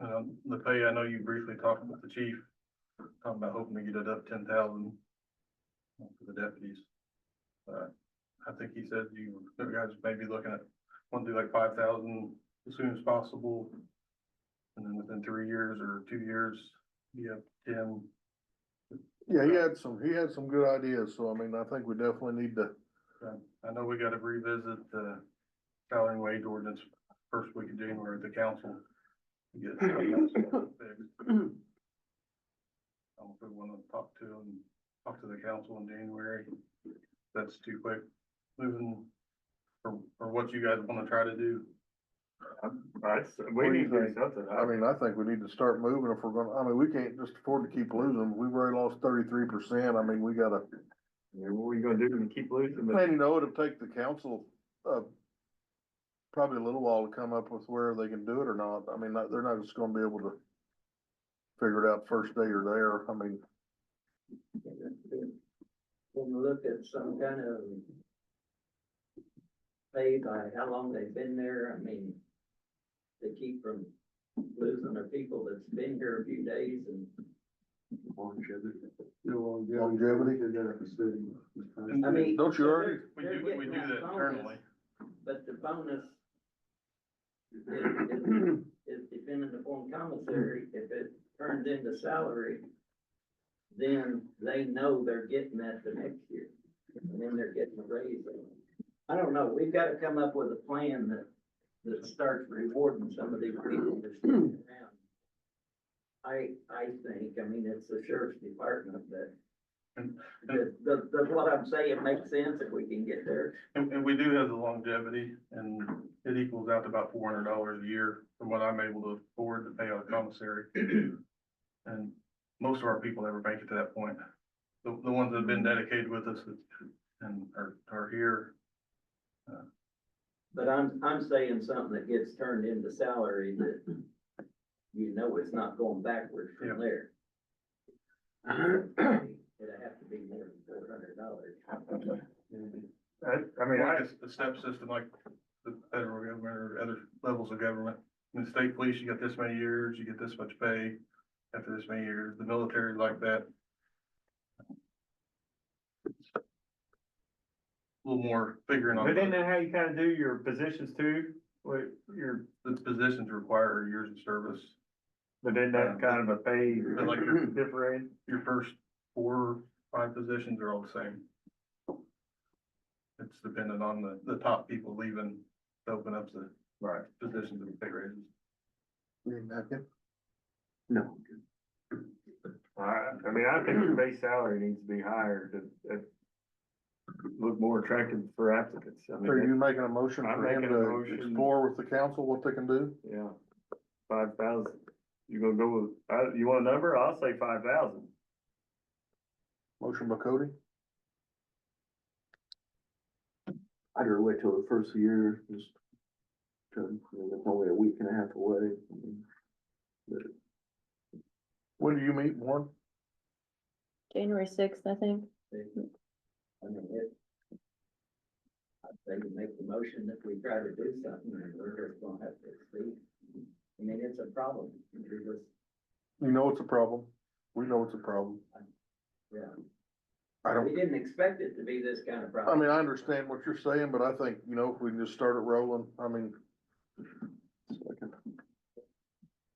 S6: The pay, I know you briefly talked with the chief, talking about hoping to get it up 10,000 for the deputies. I think he said you guys may be looking at, want to do like 5,000 as soon as possible. And then within 3 years or 2 years, you have 10.
S2: Yeah, he had some good ideas, so I mean, I think we definitely need to.
S6: I know we gotta revisit the salary and wage ordinance first week of January at the council. To get some of that stuff fixed. I don't know if we wanna talk to the council in January. That's too quick moving, or what you guys wanna try to do.
S8: We need to do something.
S2: I mean, I think we need to start moving if we're gonna, I mean, we can't just afford to keep losing. We've already lost 33%. I mean, we gotta.
S8: Yeah, what are you gonna do when you keep losing? But
S2: And you know, it'll take the council, probably a little while to come up with where they can do it or not. I mean, they're not just gonna be able to figure it out first day you're there. I mean,
S15: When we look at some kind of pay by how long they've been there, I mean, to keep from losing their people that's been here a few days and.
S2: longevity.
S15: I mean.
S2: Don't you already?
S6: We do that internally.
S15: But the bonus is dependent upon commissary. If it turns into salary, then they know they're getting that the next year. And then they're getting a raise. I don't know. We've got to come up with a plan that starts rewarding some of these people that are sticking around. I think, I mean, it's the sheriff's department that what I'm saying makes sense if we can get there.
S6: And we do have the longevity, and it equals out to about $400 a year from what I'm able to afford to pay out of commissary. And most of our people never make it to that point. The ones that have been dedicated with us and are here.
S15: But I'm saying something that gets turned into salary that you know it's not going backwards from there. It'd have to be more than $400.
S8: I mean,
S6: Like a step system like the federal government or other levels of government. In the state police, you get this many years, you get this much pay after this many years. The military like that. A little more figuring on.
S8: but isn't that how you kind of do your positions too? What
S6: The positions require years of service.
S8: but isn't that kind of a pay
S6: But like
S8: differential?
S6: your first 4 or 5 positions are all the same. It's dependent on the top people leaving to open up the
S8: Right.
S6: positions and pay raises.
S2: Need a napkin?
S8: No. I mean, I think the base salary needs to be higher to look more attractive for applicants. I mean,
S2: Are you making a motion
S8: I'm
S2: for him
S8: making a
S2: to
S8: motion.
S2: explore with the council what they can do?
S8: Yeah, 5,000. You gonna go with, you want a number? I'll say 5,000.
S2: Motion by Cody,
S5: I'd rather wait till the first year, just, cause it's only a week and a half away.
S2: When do you meet, Warren?
S3: January 6th, I think.
S15: I mean, I'd say you make the motion if we try to do something, and we're just gonna have to see. I mean, it's a problem. You're just,
S2: You know it's a problem. We know it's a problem.
S15: yeah.
S2: I don't,
S15: We didn't expect it to be this kind of
S2: I
S15: problem.
S2: mean, I understand what you're saying, but I think, you know, if we can just start it rolling, I mean.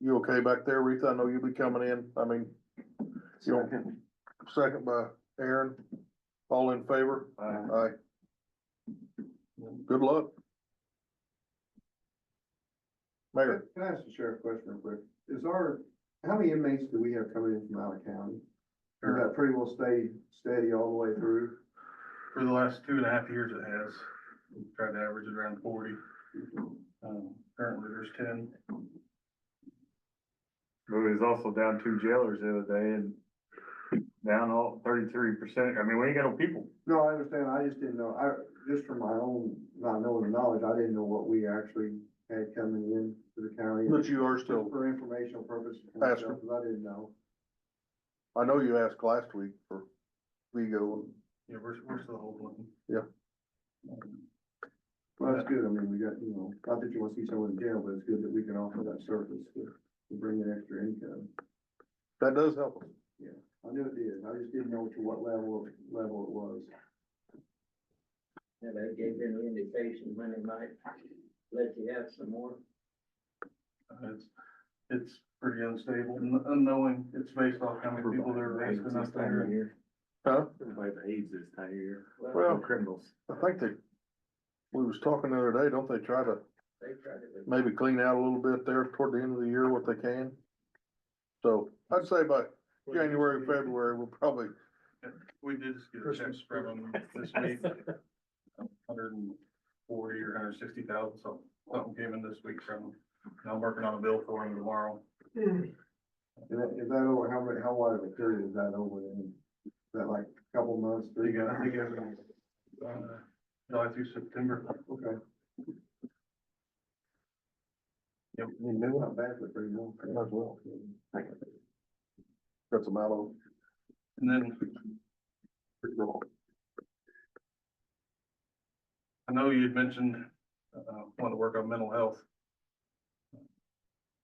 S2: You okay back there, Rita? I know you'll be coming in. I mean, you know, second by Aaron. All in favor? Aye. Good luck. Mayor,
S12: Can I ask the sheriff a question real quick? How many inmates do we have coming in from out of county? Does that pretty well stay steady all the way through?
S7: For the last 2.5 years it has. We've tried to average it around 40. Currently there's 10.
S8: But we was also down 2 jailers the other day and down all 33%. I mean, we ain't got no people.
S12: No, I understand. I just didn't know. Just from my own, not knowing the knowledge, I didn't know what we actually had coming in to the county.
S2: but you are
S12: Just
S2: still,
S12: for informational purposes,
S2: Ask
S12: because I didn't know.
S2: I know you asked last week for Vigo.
S7: Yeah, we're still holding.
S12: Well, that's good. I mean, we got, not that you want to see someone in jail, but it's good that we can offer that service to bring in extra income.
S2: That does help us.
S12: I knew it did. I just didn't know to what level it was.
S15: Have they gave any indication when they might let you have some more?
S7: It's pretty unstable, unknowing. It's based off how many people they're arresting up there.
S2: Huh?
S8: Everybody AIDS this time of year.
S2: Well,
S8: Criminals.
S2: I think we was talking the other day, don't they try to
S15: They try to.
S2: maybe clean out a little bit there toward the end of the year what they can? So I'd say by January, February, we'll probably,
S7: We did just get a check from them this week. 140 or 160,000, something came in this week from them. And I'm working on a bill for them tomorrow.
S12: Is that over, how wide of a period is that over then? Is that like a couple months,
S7: They
S12: 3
S7: got,
S12: months?
S7: July through September.
S12: Okay,
S7: Yep.
S12: not bad for 3 months.
S2: as well. Got some aloe.
S7: And then I know you had mentioned, want to work on mental health.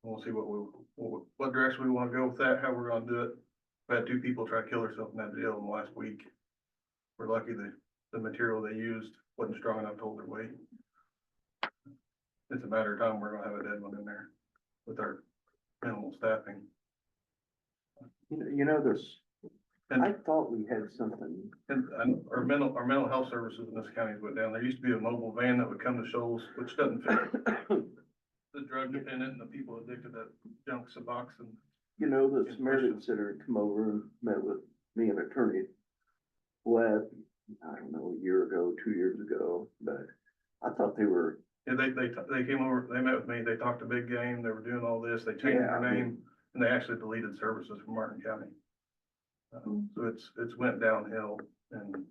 S7: We'll see what direction we want to go with that, how we're gonna do it. We had 2 people try to kill themselves in that jail in the last week. We're lucky that the material they used wasn't strong enough to hold their weight. It's a matter of time, we're gonna have a dead one in there with our minimal staffing.
S6: You know, there's,
S7: And
S6: I thought we had something.
S7: And our mental health services in this county went down. There used to be a mobile van that would come to Shoals, which doesn't fit the drug dependent and the people addicted to junk, Suboxone.
S6: You know, the Samaritans that are come over and met with me and attorney Webb, I don't know, a year ago, 2 years ago, but I thought they were.
S7: Yeah, they came over, they met with me, they talked to Big Game, they were doing all this, they changed their
S6: Yeah.
S7: name, and they actually deleted services from Martin County. So it's went downhill, and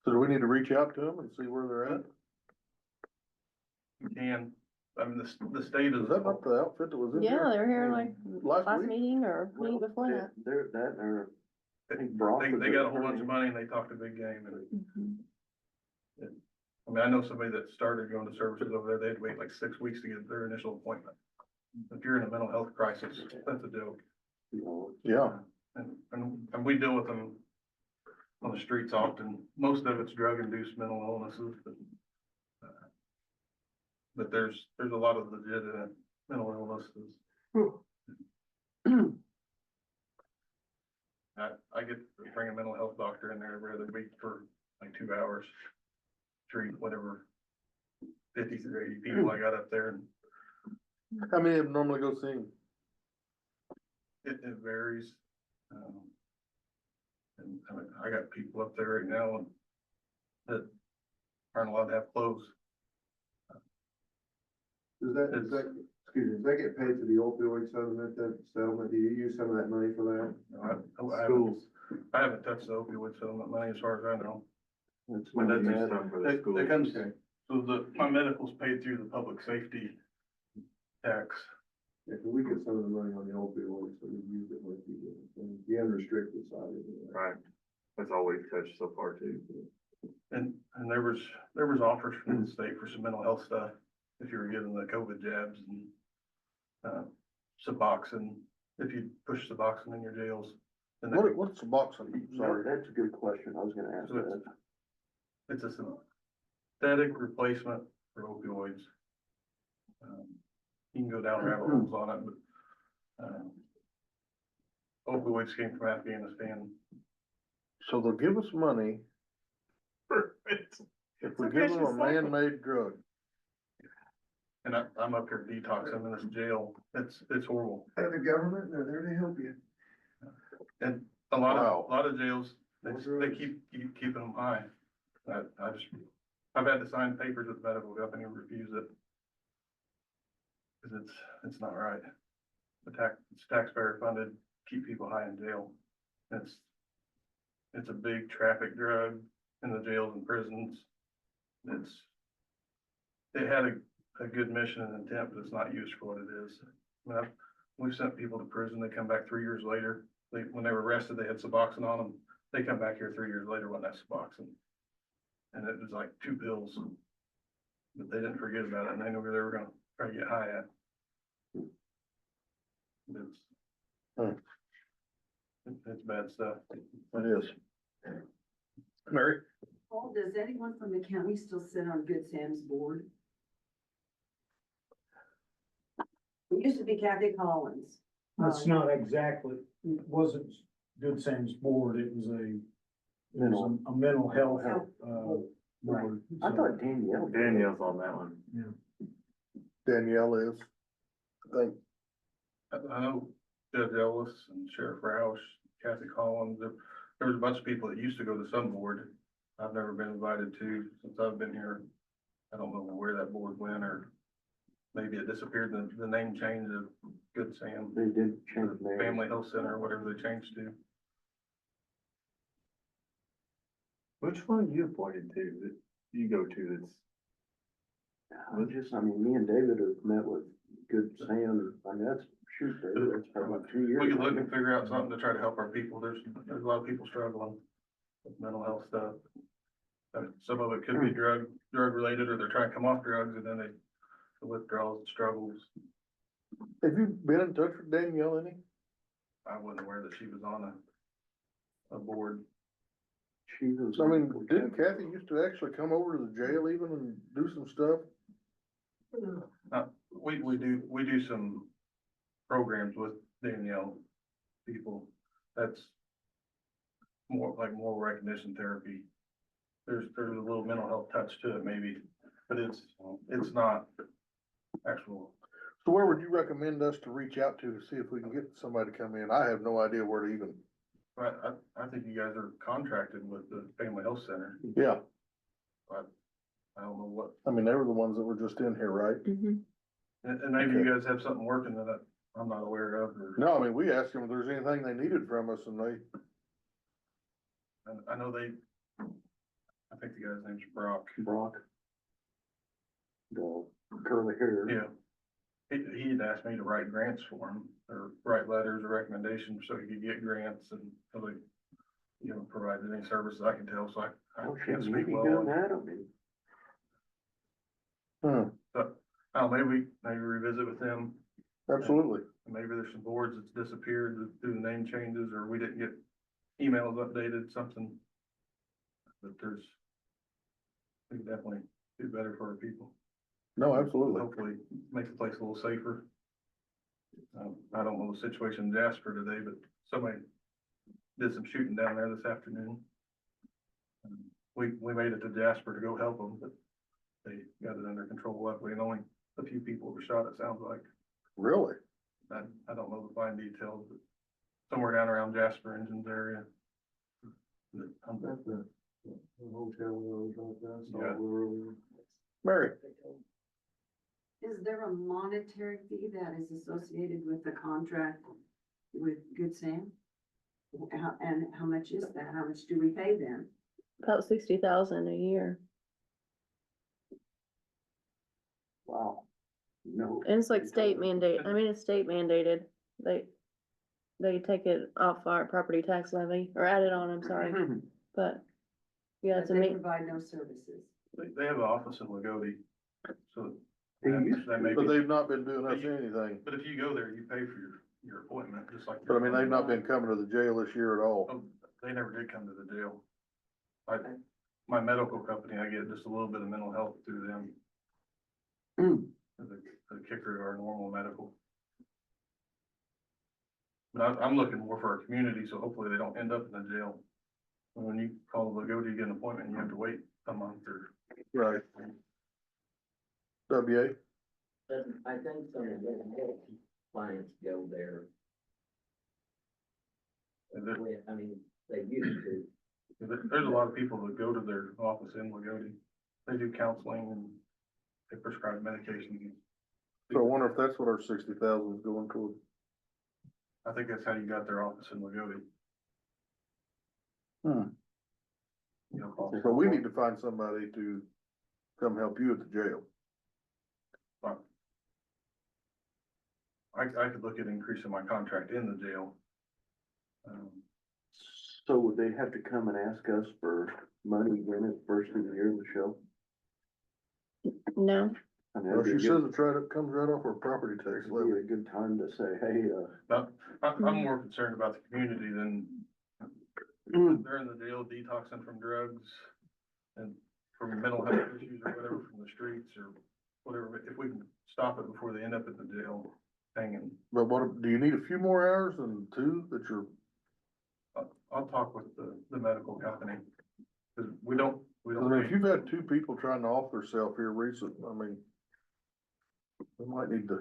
S2: So do we need to reach out to them and see where they're at?
S7: you can, I mean, the state is.
S2: Is that not the outfit that was in
S3: Yeah,
S2: here?
S3: they were here like
S2: Last
S3: last
S2: week?
S3: mean or meeting before that.
S6: They're, that are, I think
S7: They
S6: Brock was
S7: got
S6: their
S7: a whole bunch of
S6: attorney.
S7: money and they talked to Big Game, and
S3: Mhm.
S7: I mean, I know somebody that started going to services over there, they had to wait like 6 weeks to get their initial appointment. If you're in a mental health crisis, that's a joke.
S6: You know,
S2: Yeah,
S7: And we deal with them on the streets often. Most of it's drug-induced mental illnesses, but there's a lot of legitimate mental illnesses. I get to bring a mental health doctor in there every other week for like 2 hours. Treat whatever 50 to 80 people I got up there, and
S2: how many of them normally go see him?
S7: it varies. And I mean, I got people up there right now that aren't allowed to have clothes.
S12: Does that get paid to the opioid settlement, do you use some of that money for that?
S7: I haven't touched the opioid settlement money as far as I know.
S6: That's
S8: When
S6: not
S8: does
S6: bad.
S8: this come for the
S7: That
S8: school?
S7: comes, so my medical's paid through the public safety tax.
S12: If we get some of the money on the opioids, so we use it like we did, and the unrestricted side of it.
S5: Right. That's all we've touched so far too.
S6: And there was offers from the state for some mental health stuff, if you were getting the COVID jabs and, Suboxone, if you push Suboxone in your jails. And then
S2: What's Suboxone? Sorry.
S6: that's a good question, I was gonna ask that. It's a synthetic replacement for opioids. You can go down rabbit holes on it, but, opioids came from Afghanistan.
S2: So they'll give us money if we give them a man-made drug.
S6: And I'm up here detoxing in this jail, it's horrible.
S12: And the government, they're there to help you.
S6: And a lot
S2: Wow.
S6: of jails, they keep keeping them high. I've had to sign papers with the medical company and refuse it. Cause it's not right. It's taxpayer funded, keep people high in jail. It's a big traffic drug in the jails and prisons. It had a good mission and intent, but it's not used for what it is. I mean, we've sent people to prison, they come back 3 years later, when they were arrested, they had Suboxone on them, they come back here 3 years later with that Suboxone. And it was like 2 pills, but they didn't forget about it, and they knew where they were gonna try to get high at. It's bad stuff.
S2: It is. Mary?
S16: Paul, does anyone from the county still sit on Good Sam's board? It used to be Kathy Collins.
S10: That's not exactly, it wasn't Good Sam's board, it was a mental health, board.
S6: I thought
S5: Danielle's on that one.
S2: Danielle is. I think.
S6: I know Judge Ellis and Sheriff Roush, Kathy Collins, there was a bunch of people that used to go to some board. I've never been invited to since I've been here. I don't know where that board went, or maybe it disappeared, the name change of Good Sam. They did change the name. Family Health Center, whatever they changed to.
S5: Which one are you appointed to that you go to that's?
S6: I mean, me and David have met with Good Sam, I mean, that's probably 2 years. We can look and figure out something to try to help our people. There's a lot of people struggling with mental health stuff. Some of it could be drug related, or they're trying to come off drugs and then the withdrawals, struggles.
S2: Have you been in touch with Danielle any?
S6: I wasn't aware that she was on a board.
S2: I mean, didn't Kathy used to actually come over to the jail even and do some stuff?
S6: We do some programs with Danielle people. That's more like moral recognition therapy. There's a little mental health touch to it maybe, but it's not actual.
S2: So where would you recommend us to reach out to see if we can get somebody to come in? I have no idea where to even.
S6: I think you guys are contracted with the Family Health Center.
S2: Yeah,
S6: But I don't know what,
S2: I mean, they were the ones that were just in here, right?
S6: and maybe you guys have something working that I'm not aware of, or.
S2: No, I mean, we asked them if there's anything they needed from us and
S6: And I know I think the guy's name's Brock.
S2: the curly hair.
S6: Yeah. He had asked me to write grants for him, or write letters or recommendations so he could get grants and really, provided any services I can tell, so I can't speak well. So, maybe revisit with them.
S2: Absolutely.
S6: Maybe there's some boards that's disappeared through the name changes, or we didn't get emails updated, something. But we can definitely do better for our people.
S2: No, absolutely.
S6: Hopefully make the place a little safer. I don't know the situation in Jasper today, but somebody did some shooting down there this afternoon. We made it to Jasper to go help them, but they got it under control luckily, and only a few people were shot, it sounds like.
S2: Really?
S6: I don't know the fine details, but somewhere down around Jasper Engines area. But
S12: The hotel rooms like that, so
S6: Yeah.
S12: we're.
S2: Mary?
S16: Is there a monetary fee that is associated with the contract with Good Sam? And how much is that? How much do we pay them?
S3: About 60,000 a year.
S2: Wow.
S5: No.
S3: And it's like state mandate, I mean, it's state mandated, they take it off our property tax levy, or add it on, I'm sorry, but. Yeah, it's
S16: But
S3: a
S16: they
S3: ma-
S16: provide no services.
S5: They have an office in Lagodi, so.
S2: They
S5: that may
S2: But
S5: be-
S2: they've not been doing us anything.
S5: But if you go there, you pay for your appointment, just like.
S2: But I mean, they've not been coming to the jail this year at all.
S5: Oh, they never did come to the jail. My medical company, I get just a little bit of mental health through them. The kicker to our normal medical. But I'm looking more for our community, so hopefully they don't end up in the jail. When you call Lagodi to get an appointment, you have to wait a month or.
S2: Right. WA,
S15: But I think some of the clients go there, I mean, they used to.
S5: There's a lot of people that go to their office in Lagodi. They do counseling and they prescribe medications.
S2: so I wonder if that's what our 60,000 is going toward.
S5: I think that's how you got their office in Lagodi.
S2: Hmm.
S5: You know, call-
S2: So we need to find somebody to come help you at the jail.
S5: I could look at increasing my contract in the jail.
S6: So would they have to come and ask us for money when it's first of the year, Michelle?
S3: No,
S6: I mean,
S2: Well,
S6: that'd
S2: she
S6: be a
S2: says
S6: good,
S2: it comes right off our property tax
S6: it'd be
S2: levy.
S6: a good time to say, hey,
S5: But I'm more concerned about the community than they're in the jail detoxing from drugs and from mental health issues or whatever, from the streets or whatever. If we can stop it before they end up at the jail hanging.
S2: But what, do you need a few more hours than 2 that you're,
S5: I'll talk with the medical company. Cause we don't.
S2: I mean, if you've had 2 people trying to off themselves here recently, I mean, we might need to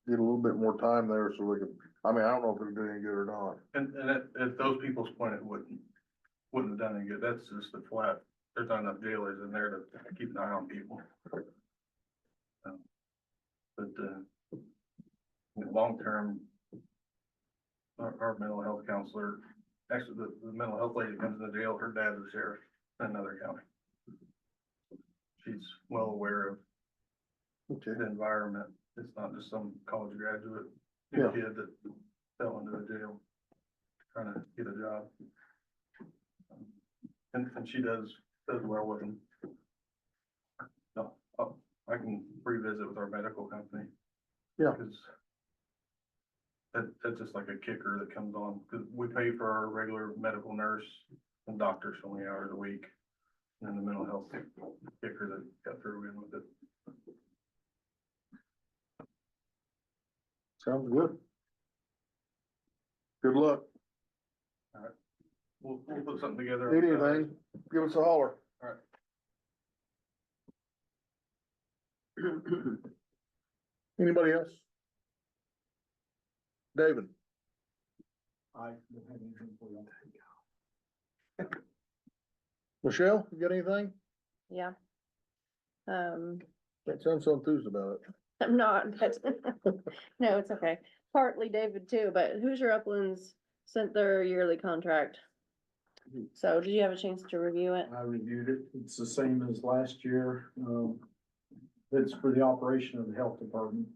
S2: get a little bit more time there so we can, I mean, I don't know if it'll do any good or not.
S5: And at those people's point, it wouldn't have done any good. That's just the flat, there's not enough jailers in there to keep an eye on people. Long term, our mental health counselor, actually, the mental health lady that comes in the jail, her dad's a sheriff in another county. She's well aware of the environment. It's not just some college graduate
S2: Yeah.
S5: kid that fell into the jail trying to get a job. And she does well with them. No, I can revisit with our medical company.
S2: Yeah.
S5: Cause that's just like a kicker that comes on, cause we pay for our regular medical nurse and doctor so many hours a week. And the mental health kicker that got through in with it.
S2: Sounds good. Good luck.
S5: We'll put something together.
S2: Need anything, give us a holler.
S5: All right.
S2: Anybody else? David?
S10: I don't have anything for you.
S2: Michelle, you got anything?
S3: yeah.
S2: That sounds so enthused about it.
S3: I'm not, but, no, it's okay. Partly David too, but Hoosier Uplands sent their yearly contract. So did you have a chance to review it?
S10: I reviewed it. It's the same as last year. It's for the operation of the health department.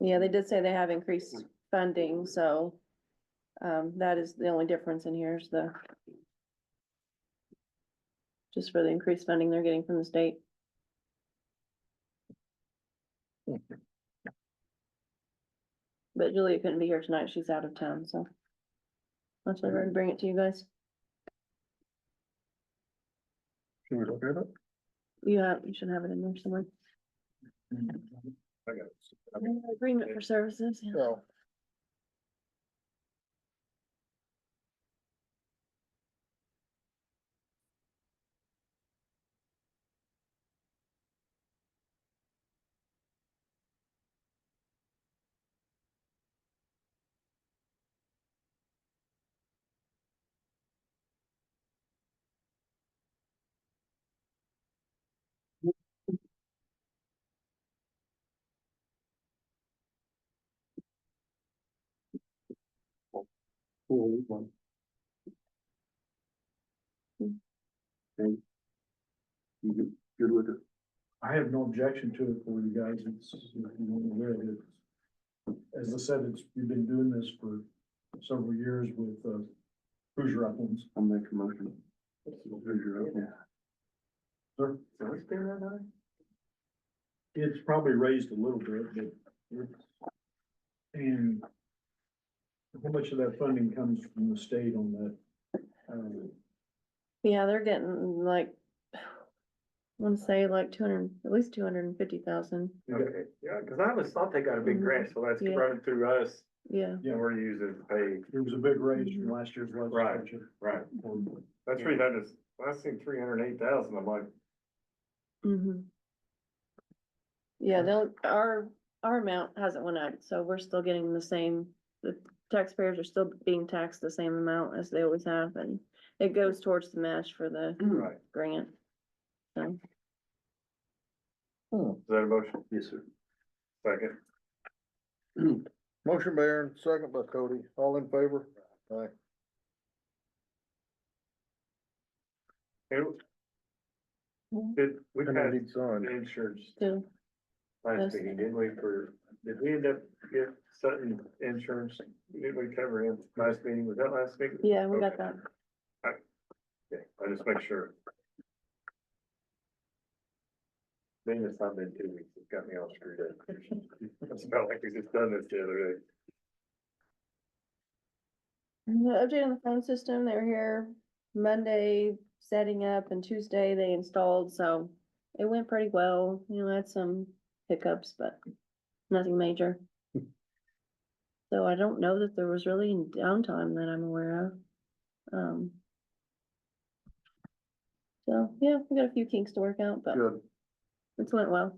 S3: Yeah, they did say they have increased funding, so, that is the only difference in here is just for the increased funding they're getting from the state. But Julia couldn't be here tonight. She's out of town, so. That's why I to bring it to you guys.
S2: Should we look at it?
S3: You should have it in there somewhere.
S2: I got it.
S3: Agreement for services, yeah.
S2: So,
S6: good with it.
S10: I have no objection to it for you guys, it's, if you want to read it. As I said, we've been doing this for several years with, Hoosier Uplands.
S5: I'll make a motion. Hoosier Upland.
S10: Sir?
S8: So it's been that high?
S10: It's probably raised a little bit, but it's, and how much of that funding comes from the state on that?
S3: Yeah, they're getting like, I wanna say like 200, at least 250,000.
S8: Okay, yeah, cause I always thought they got a big grant, so that's
S3: Yeah.
S8: running through us,
S3: Yeah,
S10: Yeah,
S8: and we're using it to pay.
S10: there was a big raise from last year's
S8: Right.
S10: legislature.
S8: Right. That's pretty, that is, I seen 308,000, I'm like,
S3: mhm. Yeah, our amount hasn't went up, so we're still getting the same, the taxpayers are still being taxed the same amount as they always have, and it goes towards the match for the
S8: right,
S3: grant. So,
S8: is that a motion?
S5: Yes, sir.
S8: Second.
S2: Motion by Aaron, second by Cody, all in favor? Aye.
S8: We've
S2: And I
S8: had
S2: need signed.
S8: insurance
S3: still,
S8: last
S3: Yes.
S8: meeting, didn't we, did we end up get Sutton insurance? Didn't we cover him last meeting? Was that last meeting?
S3: yeah, we got
S8: Okay.
S3: that.
S8: Yeah, I just make sure. Being it's not been 2 weeks, it's got me all screwed up. It's felt like we just done this the other day.
S3: And the update on the phone system, they were here Monday setting up and Tuesday they installed, so it went pretty well. You know, I had some hiccups, but nothing major. So I don't know that there was really any downtime that I'm aware of. So, yeah, we got a few kinks to work out, but
S2: Good.
S3: it's went well.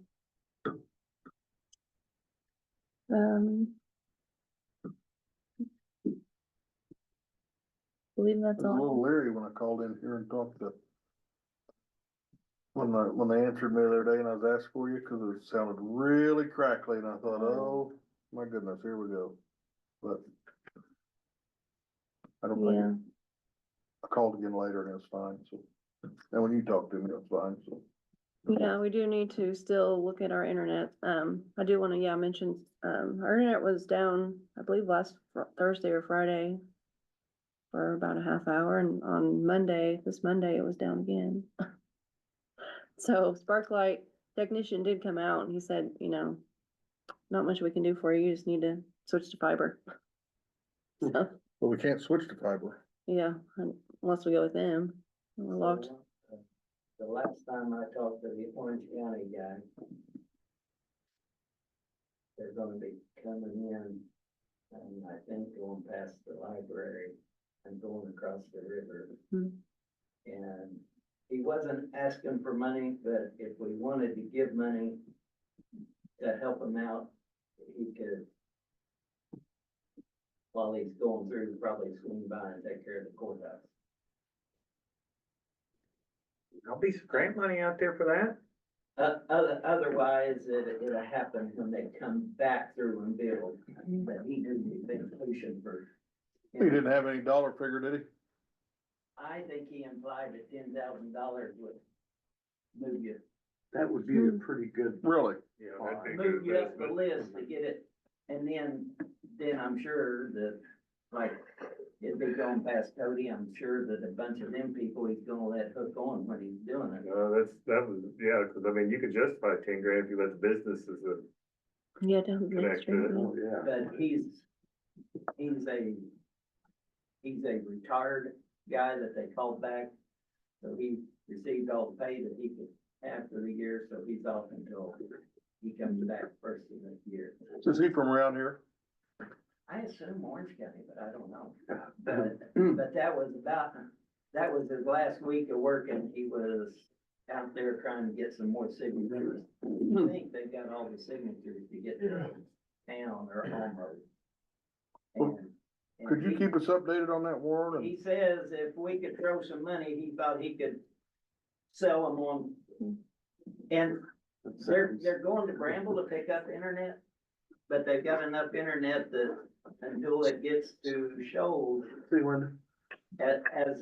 S3: Believe
S2: I
S3: that's
S2: was a
S3: all.
S2: little leery when I called in here and talked to. When they answered me the other day and I was asked for you, cause it sounded really crackly and I thought, oh, my goodness, here we go. But. I don't think,
S3: Yeah,
S2: I called again later and it was fine, so. And when you talked to me, it was fine, so.
S3: yeah, we do need to still look at our internet. I do wanna, mention, our internet was down, I believe last Thursday or Friday for about a half hour, and on this Monday, it was down again. So Sparklight technician did come out and he said, not much we can do for you, you just need to switch to fiber. So,
S2: But we can't switch to fiber.
S3: yeah, unless we go with them, we're locked.
S15: The last time I talked to the Orange County guy, they're gonna be coming in, and I think going past the library and going across the river.
S3: Hmm.
S15: And he wasn't asking for money, but if we wanted to give money to help him out, he could, while he's going through, probably swing by and take care of the courthouse.
S8: There'll be some grant money out there for that?
S15: Otherwise, it'll happen when they come back through and build, but he didn't been pushing for.
S2: He didn't have any dollar figure, did he?
S15: I think he implied that $10,000 would move you,
S5: That would be a pretty good.
S2: Really?
S8: Yeah, that'd be a
S15: move
S8: good
S15: you up the
S8: investment.
S15: list to get it. And then I'm sure that, like, if they going past Cody, I'm sure that a bunch of them people he's gonna let hook on when he's doing it.
S8: That was, yeah, cause I mean, you could justify 10 grand if you let the businesses
S3: Yeah, down the main
S8: connect
S3: street.
S8: to it.
S5: Oh, yeah.
S15: But he's a retired guy that they called back. So he received all the pay that he could have for the year, so he's off until he comes back first of the year.
S2: Is he from around here?
S15: I assume Orange County, but I don't know. But that was his last week of work, and he was out there trying to get some more signatures. I think they got all the signatures to get to town or home road. And
S2: Could you
S15: he-
S2: keep us updated on that, Warren?
S15: He says if we could throw some money, he thought he could sell them on. And they're going to Bramble to pick up internet, but they've got enough internet that until it gets to Shoals, as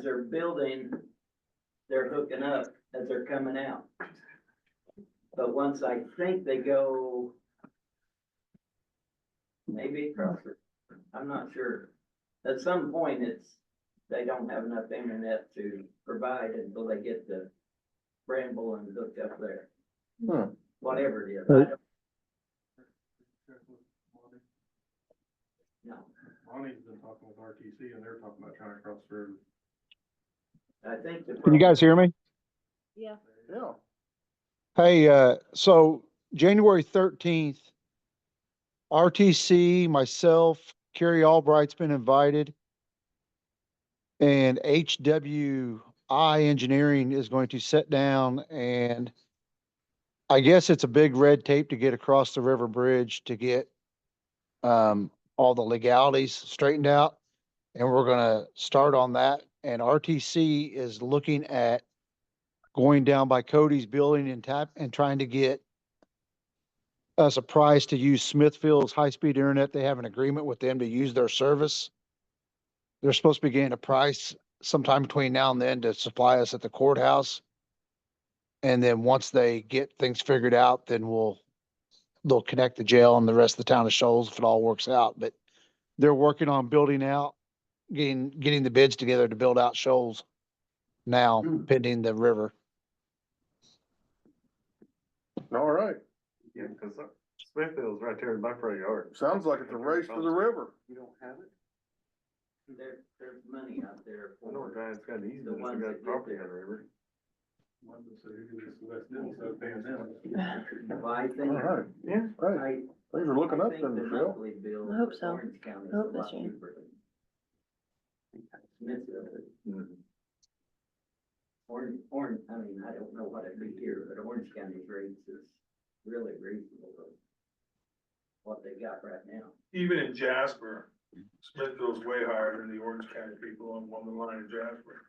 S15: they're building, they're hooking up as they're coming out. But once I think they go maybe across it, I'm not sure. At some point, they don't have enough internet to provide until they get the Bramble and hooked up there.
S2: Hmm.
S15: Whatever it is, I don't know.
S6: Ronnie's been talking with RTC and they're talking about trying to cross the river.
S15: I think the.
S17: Can you guys hear me?
S3: Yeah.
S2: Yeah.
S17: Hey, so January 13th, RTC, myself, Kerry Albright's been invited. And HWI Engineering is going to sit down and I guess it's a big red tape to get across the river bridge to get all the legalities straightened out. And we're gonna start on that. And RTC is looking at going down by Cody's building and trying to get us a price to use Smithfield's high-speed internet. They have an agreement with them to use their service. They're supposed to be getting a price sometime between now and then to supply us at the courthouse. And then once they get things figured out, then they'll connect the jail and the rest of the town of Shoals if it all works out. But they're working on building out, getting the bids together to build out Shoals now pending the river.
S2: All right.
S8: Yeah, cause Smithfield's right there in my front yard.
S2: Sounds like it's a race to the river.
S8: You don't have it?
S15: There's money out there
S8: I know a
S15: for
S8: guy that's got an easement,
S15: the
S8: that's
S15: ones
S8: got
S15: that get
S8: property
S15: there.
S8: on the river.
S15: Well, I
S2: All
S15: think.
S2: right.
S8: Yeah.
S2: Right. Things are looking
S15: I
S2: up
S15: think
S2: then,
S15: the
S2: Michelle.
S15: monthly bill
S3: I hope
S15: for
S3: so.
S15: Orange County is
S3: I hope
S15: a lot
S3: this year.
S15: cheaper than Smithfield. Orange, I mean, I don't know what it'd be here, but Orange County's rates is really reasonable for what they got right now.
S1: Even in Jasper, Smithfield's way higher than the Orange County people on the line in Jasper.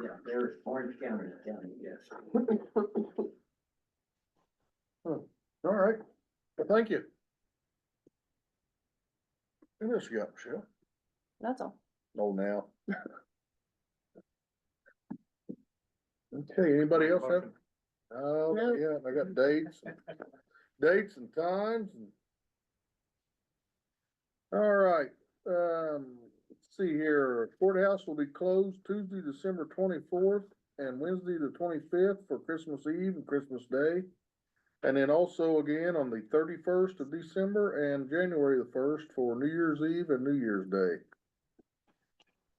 S15: Yeah, there's Orange County, yes.
S2: All right. Well, thank you. Who else you got, Michelle?
S3: That's all.
S2: Oh, now. Okay, anybody else have? Oh,
S3: Nope.
S2: yeah, I got dates and times and. All right, let's see here, courthouse will be closed Tuesday, December 24th and Wednesday, the 25th for Christmas Eve and Christmas Day. And then also again on the 31st of December and January the 1st for New Year's Eve and New Year's Day.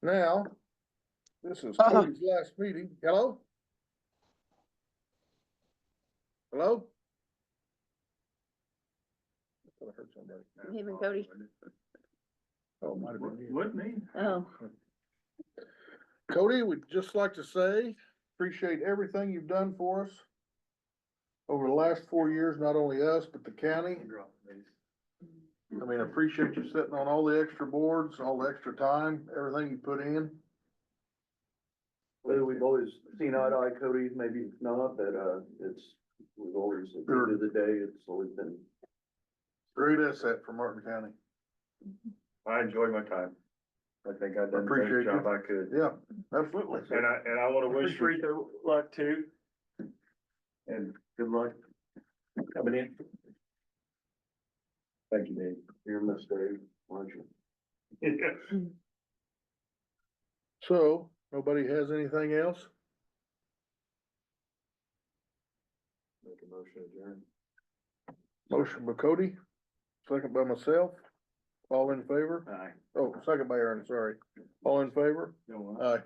S2: Now, this is Cody's last meeting. Hello? Hello? I thought I heard somebody.
S3: Even Cody.
S2: Oh, it might have been you.
S8: Wouldn't me?
S3: Oh,
S2: Cody, we'd just like to say, appreciate everything you've done for us over the last 4 years, not only us, but the county. I mean, I appreciate you sitting on all the extra boards, all the extra time, everything you put in.
S5: Well, we've always seen eye to eye, Cody, maybe not, but, we've always, at the end of the day, it's always been.
S2: Great asset for Martin County.
S8: I enjoyed my time. I think I've done the best
S2: Appreciate you.
S8: job I could.
S2: Yeah, absolutely.
S8: And I wanna wish Rita luck too. And good luck coming in.
S5: Thank you, Dave. You're a mistake, aren't you?
S2: So, nobody has anything else?
S5: Make a motion to adjourn.
S2: Motion by Cody, second by myself. All in favor?
S8: Aye.
S2: Oh, second by Aaron, sorry. All in favor?
S8: No,
S2: Aye.